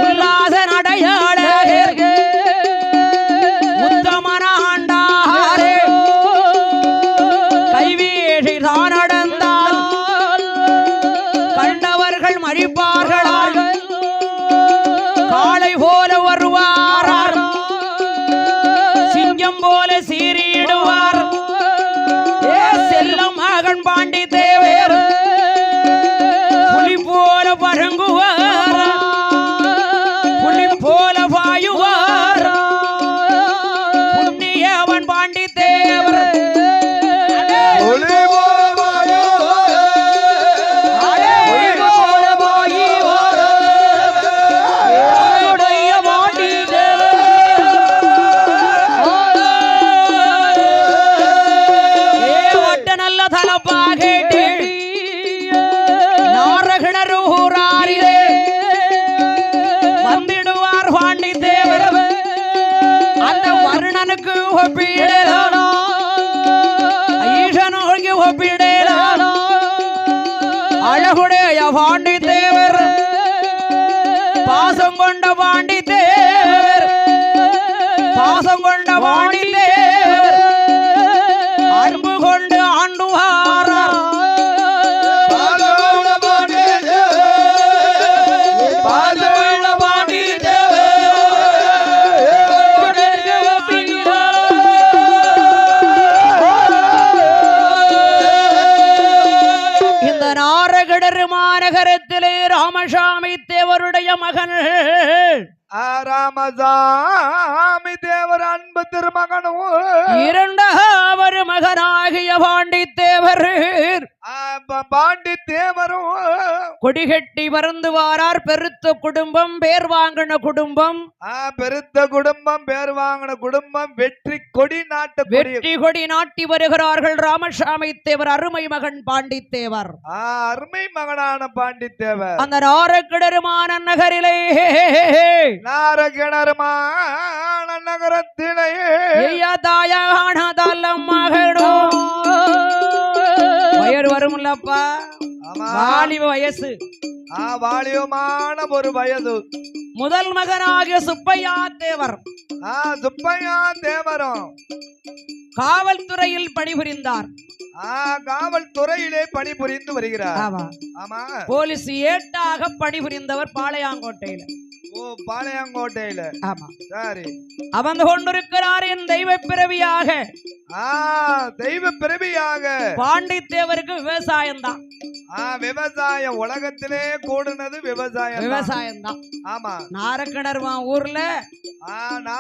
உல்லாச நடையாள உத்தமன ஆண்டாரே, கைவேஷி தான் நடந்தால் கண்டவர்கள் மறிப்பார்கள், காளை போல வருவார், சிங்கம் போல சீறிடுவார். செல்லம் மகன் பாண்டி தேவர் புலி போல பரங்குவார், புலி போல பாயுவார், புண்ணியவன் பாண்டி தேவர். வந்திடுவார் பாண்டி தேவர், அந்த வருணனுக்கு ஒப்பிடலாம், ஈசனுக்கு ஒப்பிடலாம். அழகுடைய பாண்டி தேவர், பாசம் கொண்ட பாண்டி தேவர், பாசம் கொண்ட பாண்டி தேவர், அன்பு கொண்டு ஆண்டுவார். மாநகரத்திலே ராமசாமி தேவருடைய மகன் ராமசாமி தேவர் அன்பு திருமகனும் இரண்டாவது மகனாகிய பாண்டி தேவர், பாண்டி தேவரும் கொடிகட்டி பறந்து வாரார். பெருத்த குடும்பம், பேர் வாங்கின குடும்பம், பெருத்த குடும்பம், பேர் வாங்கின குடும்பம், வெற்றி கொடி நாட்டு வெற்றி கொடி நாட்டி வருகிறார்கள். ராமசாமி தேவர் அருமை மகன் பாண்டி தேவர், அருமை மகனான பாண்டி தேவர் அந்த நாரக்கிடருமான நகரிலே, நாரகிணருமான நகரத்திலே தாயான தல்லம் மகனோ வயர் வரும்லப்பா, வாலிப வயசு, வாலிபமான ஒரு வயது. முதல் மகனாகிய சுப்பையா தேவர், சுப்பையா தேவரும் காவல்துறையில் பணிபுரிந்தார். காவல்துறையிலே பணிபுரிந்து வருகிறார். ஆமா, போலீஸ் ஏட்டாக பணிபுரிந்தவர் பாளையாங்கோட்டையில. பாளையங்கோட்டையில. ஆமா, சரி. அமர்ந்து கொண்டிருக்கிறார் என் தெய்வ பிறவியாக. தெய்வ பிறவியாக பாண்டி தேவருக்கு விவசாயம் தான். விவசாயம் உலகத்திலே கூடுனது விவசாயம், விவசாயம் தான். ஆமா, நாரக்கிணறுவா ஊர்ல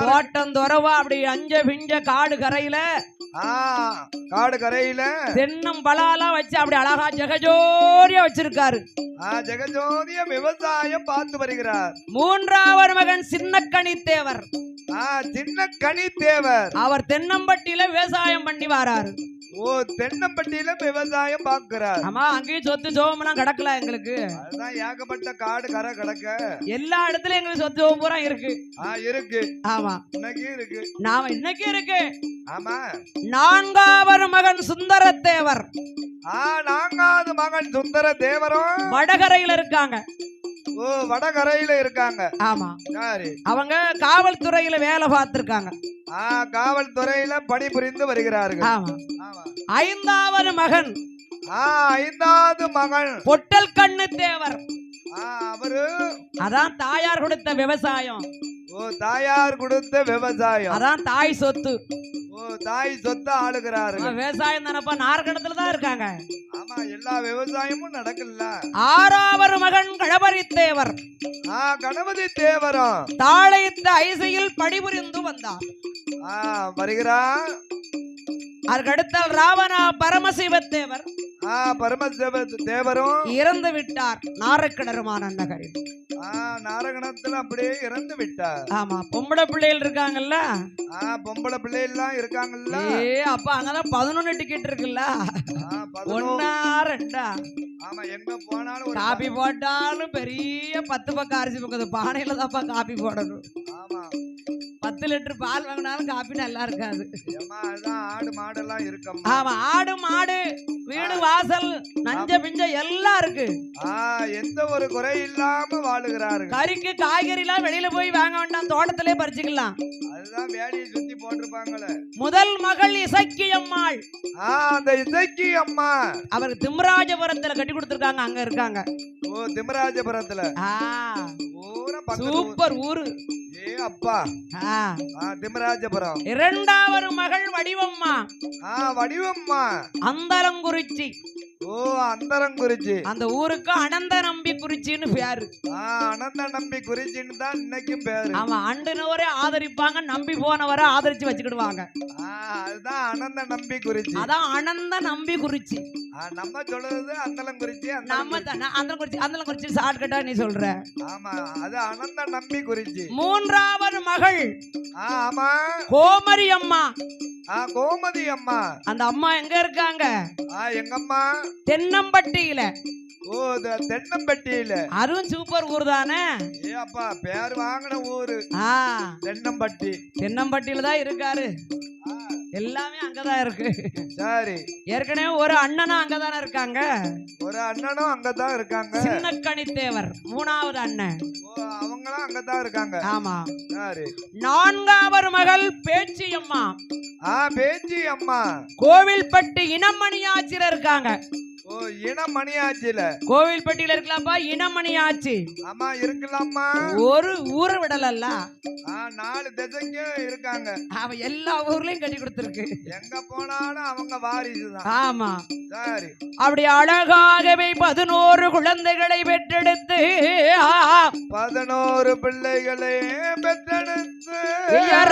தோட்டம் துறவா அப்படி அஞ்ச பிஞ்ச காடு கரையில, காடு கரையில தென்னம் பலாலாம் வச்சு அப்படி அழகா ஜெகஜோதியா வச்சிருக்காரு. ஜெகஜோதிய விவசாயம் பார்த்து வருகிறார். மூன்றாவது மகன் சின்னக்கனி தேவர், சின்ன கனி தேவர், அவர் தென்னம்பட்டியில விவசாயம் பண்ணி வராரு. தென்னம்பட்டியில விவசாயம் பார்க்கிறார். ஆமா, அங்கேயும் சொத்து சோமெல்லாம் கிடக்கல எங்களுக்கு. அதுதான் ஏகப்பட்ட காடு கரை கிடக்க, எல்லா இடத்துலயும் எங்களுக்கு சொத்து சோம் பூரா இருக்கு. இருக்கு. ஆமா, இன்னைக்கு இருக்கு. நாம இன்னைக்கு இருக்கு. ஆமா. நான்காவது மகன் சுந்தர தேவர், நான்காவது மகன் சுந்தர தேவரும் வடகரையில இருக்காங்க. வடகரையில இருக்காங்க. ஆமா, சரி. அவங்க காவல்துறையில வேலை பார்த்திருக்காங்க. காவல்துறையில பணிபுரிந்து வருகிறார்கள். ஆமா. ஐந்தாவது மகன், ஐந்தாவது மகன் பொட்டல் கண்ணு தேவர், அவரு அதான் தாயார் கொடுத்த விவசாயம். தாயார் கொடுத்த விவசாயம், அதான் தாய் சொத்து. தாய் சொத்து ஆளுகிறார்கள். விவசாயம் தானப்பா, நார்கணத்துல தான் இருக்காங்க. ஆமா, எல்லா விவசாயமும் நடக்கல. ஆறாவது மகன் கணபதி தேவர், கணபதி தேவரும் தாளையத்த ஐசையில் பணிபுரிந்து வந்தார். வருகிறார். அதற்கடுத்தால் ராவணா பரமசிவ தேவர், பரமசிவ தேவரும் இறந்து விட்டார் நாரக்கிணறுமான நகரில். நாரகணத்துல அப்படியே இறந்து விட்டார். ஆமா, பொம்பளை பிள்ளைகள் இருக்காங்கல்ல, பொம்பளை பிள்ளைகள் இருக்காங்கல்ல. அப்ப அங்கதான் 11 டிக்கெட் இருக்குல்ல, 1 2. ஆமா, எங்க போனாலும் காபி போட்டாலும் பெரிய 10 பக்கம் அரிசி பக்கம் பானையில தான்ப்பா காபி போடணும். ஆமா, 10 லிட்டர் பால் வாங்கினாலும் காபி நல்லா இருக்காது. அதுதான் ஆடு மாடெல்லாம் இருக்கும். ஆமா, ஆடு மாடு வீடு வாசல் நஞ்ச பிஞ்ச எல்லாம் இருக்கு. எந்த ஒரு குறை இல்லாம வாழுகிறார்கள். கறிக்கு காய்கறி எல்லாம் வெளியில போய் வாங்க வேண்டாம், தோட்டத்திலே பறிச்சுக்கலாம். அதுதான் வேலையை சுத்தி போட்டிருப்பாங்களே. முதல் மகள் இசக்கி அம்மாள். அந்த இசக்கி அம்மா அவர் திம்மராஜபுரத்துல கட்டி கொடுத்திருக்காங்க, அங்க இருக்காங்க. ஓ, திம்மராஜபுரத்துல. சூப்பர் ஊரு. அப்பா, திம்மராஜபுரம். இரண்டாவது மகள் வடிவம்மா. வடிவம்மா அந்தரங்குறிச்சி. ஓ, அந்தரங்குறிச்சி. அந்த ஊருக்கு அனந்த நம்பி குறிச்சின்னு பேரு. அனந்த நம்பி குறிச்சின்னு தான் இன்னைக்கும் பேரு. ஆமா, அண்டுனவரே ஆதரிப்பாங்க, நம்பி போனவரை ஆதரிச்சு வச்சுக்கிடுவாங்க. அதுதான் அனந்த நம்பி குறிச்சி. அதான் அனந்த நம்பி குறிச்சி. நம்ம சொல்றது அந்தலங்குறிச்சி. நம்ம அந்தலங்குறிச்சி ஷார்ட்கட்டா நீ சொல்ற. ஆமா, அது அனந்த நம்பி குறிச்சி. மூன்றாவது மகள் ஆமா, கோமரி அம்மா. கோமதி அம்மா. அந்த அம்மா எங்க இருக்காங்க? எங்க அம்மா தென்னம்பட்டியில. ஓ, தென்னம்பட்டியில. அதுவும் சூப்பர் ஊர் தானே. அப்பா, பேர் வாங்கின ஊரு தென்னம்பட்டி. தென்னம்பட்டியில தான் இருக்காரு. எல்லாமே அங்கதான் இருக்கு. சரி, ஏற்கனவே ஒரு அண்ணனும் அங்கதானே இருக்காங்க. ஒரு அண்ணனும் அங்கதான் இருக்காங்க. சின்னக்கணி தேவர் 3வது அண்ணன். அவங்களும் அங்கதான் இருக்காங்க. ஆமா. சரி, 4வது மகள் பேச்சி அம்மா. பேச்சி அம்மா கோவில்பட்டி இனமணியாச்சில இருக்காங்க. ஓ, இனமணியாச்சில. கோவில்பட்டியில இருக்கலாம்ப்பா, இனமணியாச்சி. ஆமா, இருக்கலாமா. ஒரு ஊரை விடலல்ல, 4 திசைக்கு இருக்காங்க. அவ எல்லா ஊர்லயும் கட்டி கொடுத்திருக்கு. எங்க போனாலும் அவங்க வாரிசுதான். ஆமா. சரி, அப்படி அழகாகவே 11 குழந்தைகளை பெற்றெடுத்து 11 பிள்ளைகளை பெற்றெடுத்து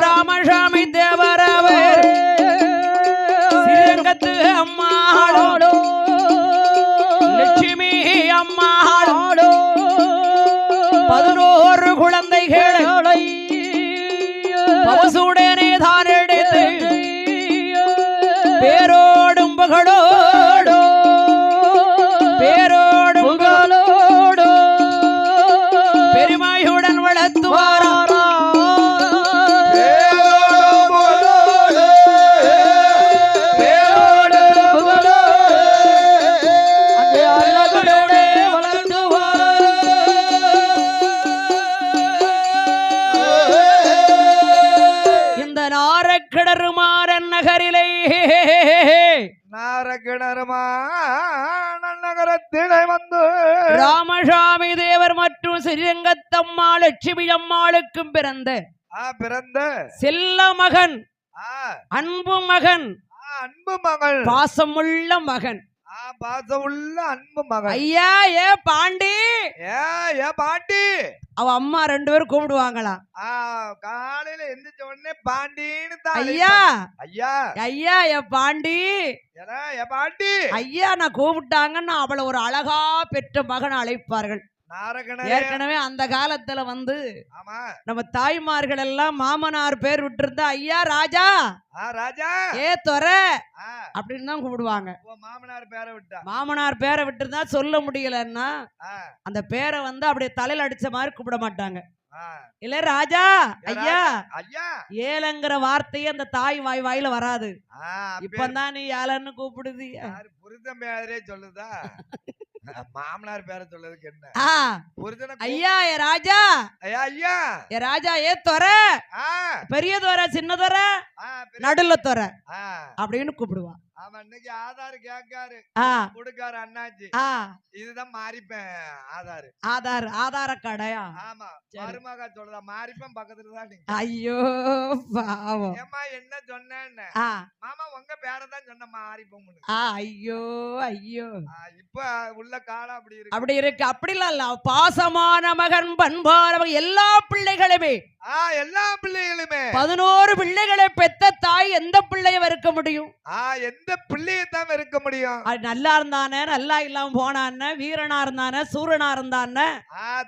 ராமசாமி தேவரவர் ஸ்ரீரங்கத்து அம்மாளோடு லட்சுமி அம்மாளோடு 11 குழந்தைகளை பவசுடனே தான் எடுத்து பேரோடும் புகழோடு பெருமையுடன் வளர்த்துவாரா. நகரத்திலே வந்து ராமசாமி தேவர் மற்றும் ஸ்ரீரங்கத்தம்மா லட்சுமி அம்மாளுக்கும் பிறந்த செல்ல மகன், அன்பு மகன், பாசமுள்ள மகன், பாசமுள்ள அன்பு மகன். ஐயா ஏ பாண்டி. பாண்டி. அவ அம்மா 2 பேரும் கூப்பிடுவாங்களாம். காலையில எந்திரிச்ச உடனே பாண்டின்னு தான். ஐயா ஐயா ஐயா ஏ பாண்டி. பாண்டி ஐயா நான் கூப்பிட்டாங்கன்னு அவளை ஒரு அழகா பெற்ற மகன் அழைப்பார்கள். ஏற்கனவே அந்த காலத்துல வந்து நம்ம தாய்மார்கள் எல்லாம் மாமனார் பேர் விட்டு ஐயா ராஜா ராஜா ஏ தொர அப்படின்னு தான் கூப்பிடுவாங்க. மாமனார் பேரை விட்டுருந்தா சொல்ல முடியலன்னா அந்த பேரை வந்து அப்படியே தலையில அடிச்ச மாதிரி கூப்பிட மாட்டாங்க. இல்ல ராஜா ஐயா ஏலங்கிற வார்த்தையே அந்த தாய் வாயில வராது. இப்பதான் நீ ஏலன்னு கூப்பிடுது. புரிதம் பேரே சொல்லுதா, மாமனார் பேர சொல்றதுக்கு என்ன? ஐயா ஏ ராஜா, ஐயா ஏ ராஜா ஏ தொர, பெரிய தொர, சின்ன தொர, நடுல தொர அப்படின்னு கூப்பிடுவா. இன்னைக்கு ஆதார் கேட்காரு கொடுக்காரு அண்ணாச்சி. இதுதான் மாறிப்பேன் ஆதார கடையா? ஆமா, மருமகா சொல்றதா மாறிப்பேன் பக்கத்துல தான். ஐயோ பாவம். ஏமா என்ன சொன்னேன்னு மாமா உங்க பேரதான் சொன்ன மாறிப்போம். ஐயோ ஐயோ, இப்ப உள்ள காலம் அப்படி இருக்கு. அப்படிலாம் இல்ல, பாசமான மகன், பண்பான எல்லா பிள்ளைகளுமே 11 பிள்ளைகளை பெத்த தாய் எந்த பிள்ளைய வெறுக்க முடியும்? எந்த இந்த பிள்ளையை தான் இருக்க முடியும். அது நல்லா இருந்தானே, நல்லா இல்லாம போனான்னு, வீரனா இருந்தானே, சூரனா இருந்தானே,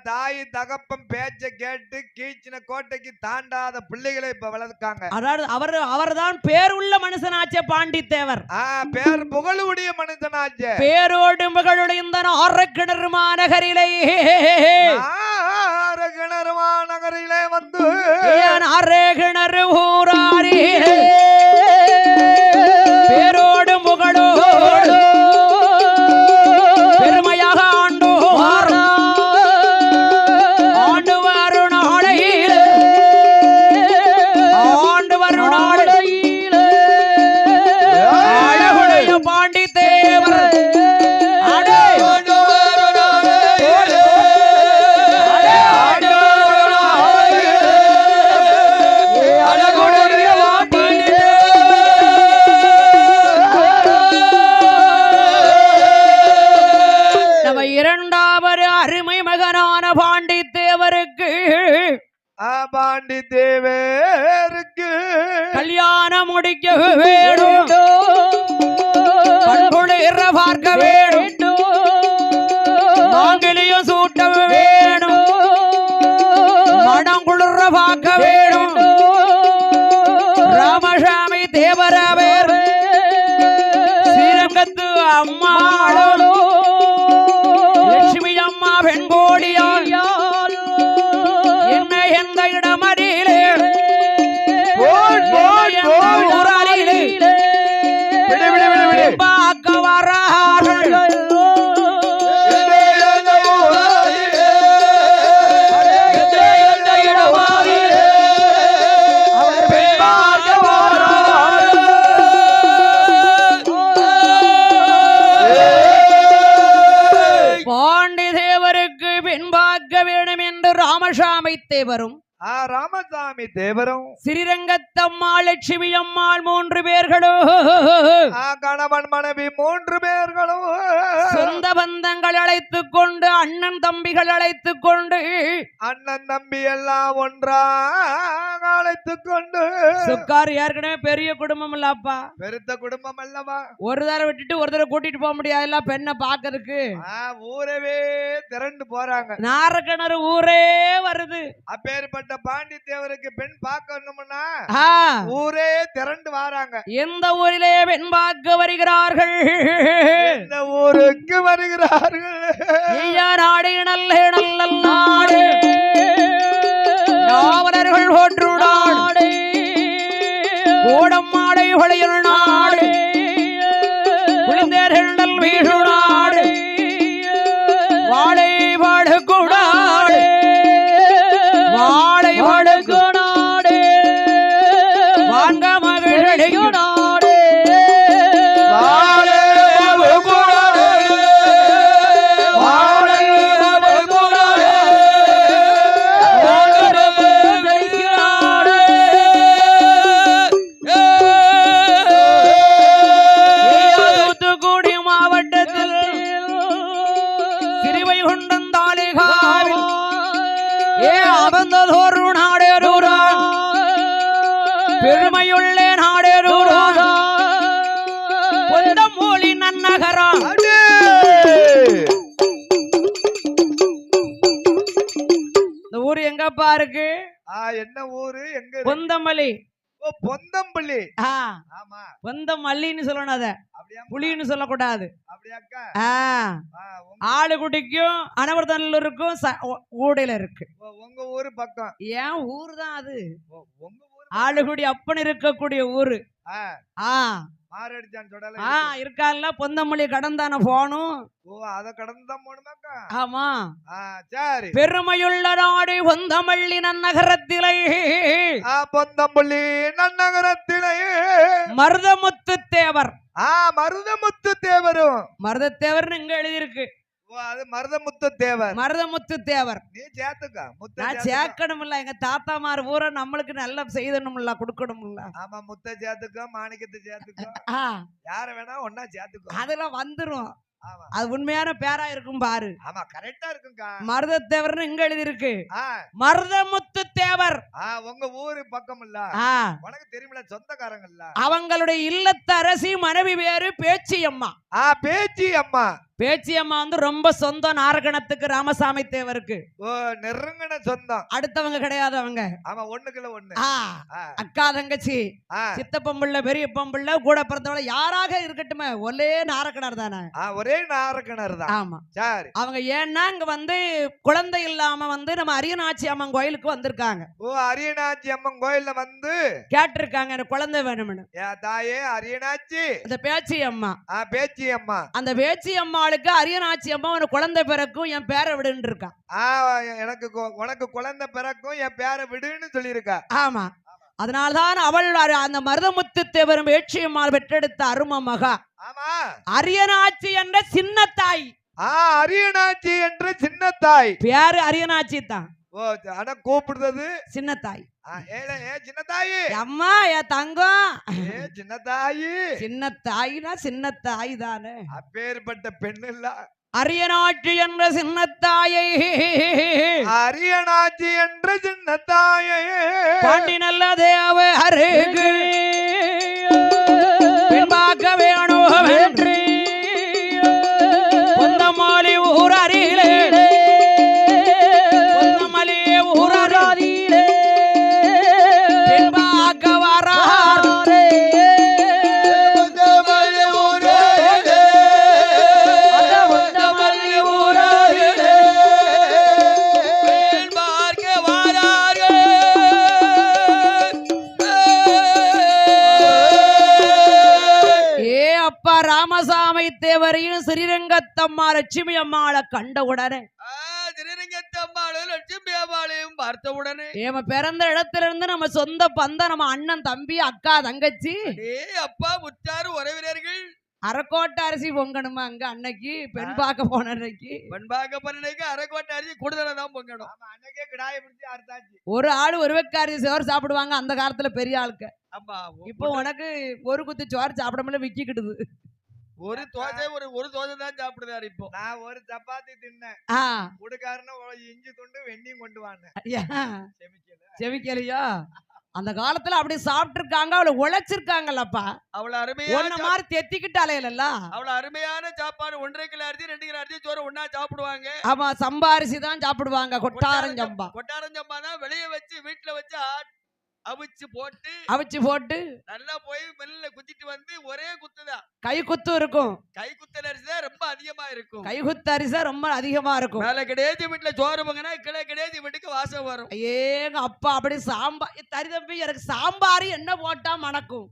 தாய் தகப்பன் பேச்ச கேட்டு கீச்சின கோட்டைக்கு தாண்டாத பிள்ளைகளை இப்ப வளர்க்காங்க. அதாவது அவர்தான் பேருள்ள மனுஷனாச்சே பாண்டித்தேவர். பேர் புகழுடைய மனுஷனாச்சே. பேரோடு புகழுடைய இந்த ஆரக்கிணறு மாநகரிலே கிணறு மாநகரிலே வந்து கிணறு ஊராரி பேரோடு புகழோடு பெருமையாக ஆண்டு வரும் நாளையில் அழகுடைய பாண்டித்தேவர் இரண்டாவது அருமை மகனான பாண்டித்தேவருக்கு கல்யாணம் முடிக்க வேண்டும், கண்குளிர பார்க்க வேண்டும், மாங்கலியும் சூட்ட வேணும், மனம் குளிர பார்க்க வேணும். ராமசாமி தேவராவர் ஸ்ரீரங்கத்து அம்மாளும் லட்சுமி அம்மா பெண்கோடியால் என்ன எந்த இடமறியிலே ஊராளியிலே பார்க்க வரார்கள். பாண்டிதேவருக்கு பின்பாக்க வேண்டும் என்று ராமசாமி தேவரும் ராமசாமி தேவரும் ஸ்ரீரங்கத்தம்மா லட்சுமி அம்மாள் 3 பேர்களும் கணவன் மனைவி 3 பேர்களும் சொந்த பந்தங்கள் அழைத்துக் கொண்டு, அண்ணன் தம்பிகள் அழைத்துக் கொண்டு, அண்ணன் தம்பி எல்லாம் ஒன்றாக அழைத்துக் கொண்டு. சுக்கார் ஏற்கனவே பெரிய குடும்பம் இல்லப்பா, பெருத்த குடும்பம் அல்லவா. ஒரு தடவை விட்டுட்டு ஒரு தடவை கூட்டிட்டு போக முடியாதுல்ல பெண்ணை பாக்குறதுக்கு. ஊரவே திரண்டு போறாங்க, நாரக்கிணறு ஊரே வருது. அப்பேற்பட்ட பாண்டித்தேவருக்கு பெண் பார்க்கணும்னா ஊரே திரண்டு வராங்க. எந்த ஊரிலே பெண் பார்க்க வருகிறார்கள்? எந்த ஊருக்கு வருகிறார்கள்? நாடு நல்ல நல்ல நாடு, நாவலர்கள் ஒன்று நாடு, கோடம்மாடை வளையல் நாடு, குழந்தைகள் நல் வீடு நாடு, வாழை வாழக்கூடாடு, வாழை வாழக்கூடாடு, வாங்க மகிழ்ச்சியும் நாடு, வாழை வாழக்கூடாடு, வாழை வாழக்கூடாடு, வாங்க மகிழ்ச்சியும் நாடு. தூத்துக்குடி மாவட்டத்தில் திருவைகுண்டம் தாலுகாவில் அபந்ததோரு நாடேரூரா, பெருமையுள்ள நாடேரூரா, பொந்தமொழி நன்னகரா. இந்த ஊர் எங்கப்பா இருக்கு? என்ன ஊரு? எங்க? பொந்தமல்லி. பொந்தம்பள்ளி. ஆமா, பொந்தமல்லின்னு சொல்லணும், அத புலின்னு சொல்லக்கூடாது. ஆளுகுடிக்கும் அனவர்தனூருக்கும் ஊடையில இருக்கு. உங்க ஊரு பக்கம்? ஏன் ஊர் தான் அது, ஆளுகுடி அப்பன் இருக்கக்கூடிய ஊரு. இருக்கால பொந்தமல்லி கடந்தான போனும். அத கடந்தான் போனுமாக்கா? ஆமா. சரி. பெருமையுள்ள நாடு பொந்தமல்லி நன்னகரத்திலே, பொந்தமல்லி நன்னகரத்திலே மருதமுத்து தேவர். மருதமுத்து தேவரும். மருதத்தேவர் இங்க எழுதியிருக்கு. அது மருதமுத்து தேவர். மருதமுத்து தேவர். நீ சேர்த்துக்க. நான் சேர்க்கணும் இல்ல, எங்க தாத்தாமார் ஊரை நம்மளுக்கு நல்லா செய்யணும் இல்ல, கொடுக்கணும் இல்ல. ஆமா, முத்த சேர்த்துக்க, மாணிக்கத்தை சேர்த்துக்க, யார வேணா ஒன்னா சேர்த்துக்க, அதெல்லாம் வந்துரும். ஆமா அது உண்மையான பேரா இருக்கும் பாரு. ஆமா கரெக்டா இருக்குங்கா. மருதத்தேவர்னு இங்க எழுதி இருக்கு. ஆ மருதமுத்து தேவர். உங்க ஊரு பக்கம் இல்ல, ஆ, உனக்கு தெரியுமில்ல, சொந்தக்காரங்க இல்ல. அவங்களுடைய இல்லத்து அரசி மனைவி பேரு பேச்சியம்மா. பேச்சி அம்மா. பேச்சியம்மா வந்து ரொம்ப சொந்தம் நாரகணத்துக்கு ராமசாமி தேவருக்கு. ஓ நெருங்கின சொந்தம். அடுத்தவங்க கிடையாது அவங்க. ஆமா ஒண்ணுக்குள்ள ஒண்ணு. ஆ, அக்கா தங்கச்சி சித்தப்பம்புள்ள பெரிய பம்புள்ள கூட பிறந்தவள யாராக இருக்கட்டுமே ஒரே நாரகணர் தானே. ஒரே நாரக்கிணறு தான். ஆமா சரி. அவங்க ஏன்னா இங்க வந்து குழந்தை இல்லாம வந்து நம்ம அரியநாச்சி அம்மன் கோயிலுக்கு வந்திருக்காங்க. ஓ அரியநாச்சி அம்மன் கோயில்ல வந்து கேட்டிருக்காங்க எனக்கு குழந்தை வேணும்னு. தாயே அரியநாச்சி. அந்த பேச்சி அம்மா. பேச்சி அம்மா. அந்த பேச்சி அம்மாளுக்கு அரியநாச்சி அம்மா உனக்கு குழந்தை பிறக்கும் என் பேரை விடுன்னு இருக்கா. எனக்கு உனக்கு குழந்தை பிறக்கும் என் பேரை விடுன்னு சொல்லியிருக்கா. ஆமா அதனால்தான் அவள் அந்த மருதமுத்து தேவரும் பேச்சி அம்மாள் பெற்றெடுத்த அரும மகா. ஆமா அரியநாச்சி என்ற சின்ன தாய். அரியநாச்சி என்ற சின்ன தாய் பேரு அரியநாச்சி தான். ஓ ஆனா கூப்பிடுறது சின்ன தாய். சின்ன தாயி. அம்மா என் தங்கம். சின்ன தாயி. சின்ன தாயினா சின்ன தாய் தானே. அப்பேற்பட்ட பெண் இல்ல அரியநாச்சி என்ற சின்ன தாயை. அரியநாச்சி என்ற சின்ன தாயை பாண்டி நல்ல தேவ அருகு பார்க்க வேணும் வெற்றி பொந்தமாலி ஊர் அருகிலே பொந்தமலி ஊர் அருகிலே பார்க்க வராரே. ராமசாமி தேவரையும் ஸ்ரீரங்கத்தம்மா லட்சுமி அம்மாளை கண்ட உடனே லட்சுமி அம்மாளையும் பார்த்த உடனே ஏம பிறந்த இடத்துல இருந்து நம்ம சொந்த பந்தம் நம்ம அண்ணன் தம்பி அக்கா தங்கச்சி அப்பா முத்தாறு உறவினர்கள் அரைக்கோட்டை அரிசி பொங்கணுமா அங்க அன்னைக்கு பெண் பார்க்க போன அன்னைக்கு. பெண் பார்க்க போன அன்னைக்கு அரைக்கோட்டை அரிசி கூடுதலா தான் பொங்கணும். அன்னைக்கே கிடாய பிடிச்சி அறுத்தாச்சு. ஒரு ஆளு ஒரு வெக்காரி சோறு சாப்பிடுவாங்க அந்த காலத்துல பெரிய ஆளுக்கு. ஆமா இப்போ உனக்கு ஒரு குத்து சோறு சாப்பிட முடியல விக்கிக்கிடுது. ஒரு தோசை ஒரு தோசை தான் சாப்பிடுறாரு. இப்போ நான் ஒரு சப்பாத்தி தின்னேன். உடுக்காரன இஞ்சி துண்டு வெண்ணியும் கொண்டு வாங்க. செவிக்கலையா? அந்த காலத்துல அப்படி சாப்பிட்டு இருக்காங்க. அவளை உழைச்சிருக்காங்கல்லப்பா. அவள அருமையான மாதிரி தெத்திக்கிட்டாலே இல்ல. அவள அருமையான சாப்பாடு 1.5 கிலோ அரிசி 2 கிலோ அரிசி சோறு ஒண்ணா சாப்பிடுவாங்க. ஆமா சம்பாரிசி தான் சாப்பிடுவாங்க. கொட்டாரஞ்சம்பா தான் வெளிய வச்சு வீட்டுல வச்சு அவிச்சு போட்டு நல்லா போய் மெல்ல குத்திட்டு வந்து ஒரே குத்துதான். கை குத்து இருக்கும். கை குத்தல் அரிசி தான் ரொம்ப அதிகமா இருக்கும். கை குத்து அரிசி ரொம்ப அதிகமா இருக்கும். மேல கிடையாது வீட்டுல சோறு பொங்கினா கிளை கிடையாது வீட்டுக்கு வாசம் வரும். ஏங்க அப்பா அப்படி சாம்பார் தரி தம்பி எனக்கு சாம்பார் என்ன போட்டா மணக்கும்?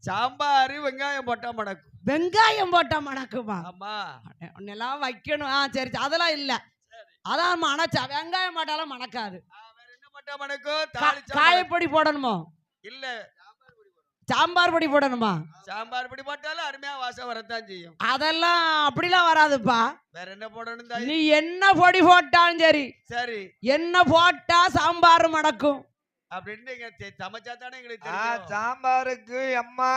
சாம்பார் வெங்காயம் போட்டா மணக்கும். வெங்காயம் போட்டா மணக்குமா? ஆமா ஒன்னெல்லாம் வைக்கணும். சரி அதெல்லாம் இல்ல. அதான் மணச்சா வெங்காயம் போட்டாலும் மணக்காது. காயப்பொடி போடணுமோ? இல்ல சாம்பார் பொடி போடணுமா? சாம்பார் பொடி போட்டாலும் அருமையா வாசம் வரத்தான் செய்யும். அதெல்லாம் அப்படிலாம் வராதுப்பா. வேற என்ன போடணும்? நீ என்ன பொடி போட்டாலும் சரி என்ன போட்டா சாம்பார் மணக்கும் அப்படின்னு நீங்க சமைச்சா தானே எங்களுக்கு தெரியும். சாம்பாருக்கு அம்மா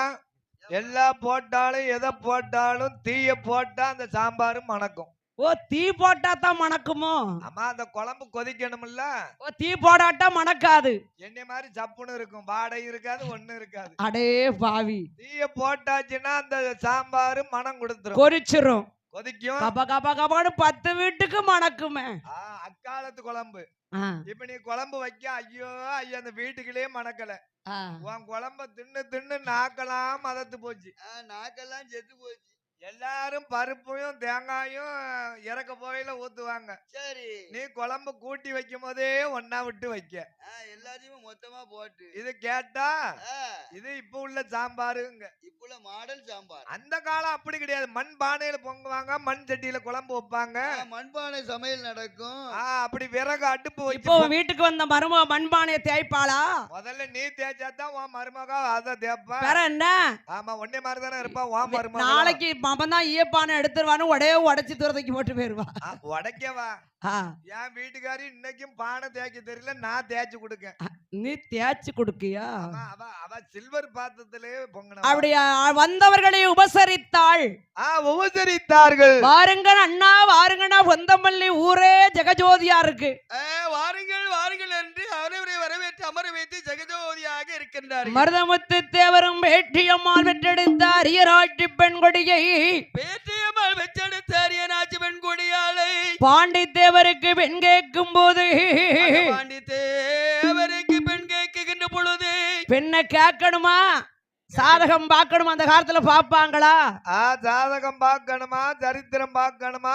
எல்லாம் போட்டாலும் எதை போட்டாலும் தீய போட்டா அந்த சாம்பார் மணக்கும். ஓ தீ போட்டா தான் மணக்குமோ? அம்மா அந்த குழம்பு கொதிக்கணும்ல. ஓ தீ போடாட்டா மணக்காது. என்ன மாதிரி சப்புன்னு இருக்கும். வாடை இருக்காது ஒண்ணு இருக்காது. அடே பாவி. தீய போட்டாச்சுன்னா அந்த சாம்பார் மனம் கொடுத்துரும். கொதிச்சிரும். கொதிக்கும். கப கப கபான்னு 10 வீட்டுக்கு மணக்குமே. அக்காலத்து குழம்பு. இப்ப நீ குழம்பு வைக்க ஐயோ அந்த வீட்டுக்குள்ளே மணக்கல. உன் குழம்ப தின்னு நாக்கெல்லாம் மதத்து போச்சு. நாக்கெல்லாம் செத்து போச்சு. எல்லாரும் பருப்பையும் தேங்காயும் இறக்க போயில ஊத்துவாங்க. சரி நீ குழம்பு கூட்டி வைக்கும் போதே ஒன்னா விட்டு வைக்க. எல்லாத்தையும் மொத்தமா போட்டு இது கேட்டா இது இப்ப உள்ள சாம்பாருங்க. இப்ப உள்ள மாடல் சாம்பார். அந்த காலம் அப்படி கிடையாது. மண் பானையில பொங்குவாங்க. மண் சட்டியில குழம்பு வைப்பாங்க. மண்பானை சமையல் நடக்கும். அப்படி விறகு அடுப்பு வச்சு. இப்போ வீட்டுக்கு வந்த மருமக மண்பானையை தேய்ப்பாளா? முதல்ல நீ தேய்ச்சாதான் உன் மருமக அதை தேய்ப்பா. வேற என்ன? ஆமா ஒன்னே மாதிரி தானே இருப்பா உன் மருமக. நாளைக்கு அவன் தான் ஈயப்பானை எடுத்துருவான்னு உடைச்சு தூரத்துக்கு போட்டு போயிருவா. உடைக்கவா? என் வீட்டுக்காரி இன்னைக்கும் பானை தேய்க்க தெரியல, நான் தேய்ச்சு கொடுக்கேன். நீ தேய்ச்சி கொடுக்கியா? அவ சில்வர் பாத்திரத்திலே பொங்கன. அப்படியா? வந்தவர்களை உபசரித்தாள். உபசரித்தார்கள். வாருங்கள் அண்ணா, வாருங்கண்ணா, பொந்தமல்லி ஊரே ஜெகஜோதியா இருக்கு. வாருங்கள் வாருங்கள் என்று அவரை வரவேற்று அமர வைத்து ஜெகஜோதியாக இருக்கின்றார். மருதமுத்து தேவரும் பேட்டியம்மாள் பெற்றெடுத்த அரியராட்சி பெண் கொடியை, பேட்டியம்மாள் பெற்றெடுத்த அரியராட்சி பெண் கொடியாளை பாண்டி தேவருக்கு பெண் கேட்கும் போது, பாண்டி தேவருக்கு பெண் கேட்கின்ற பொழுது, பெண்ணை கேட்கணுமா சாதகம் பார்க்கணுமா? அந்த காலத்துல பாப்பாங்களா? ஜாதகம் பார்க்கணுமா, சரித்திரம் பார்க்கணுமா,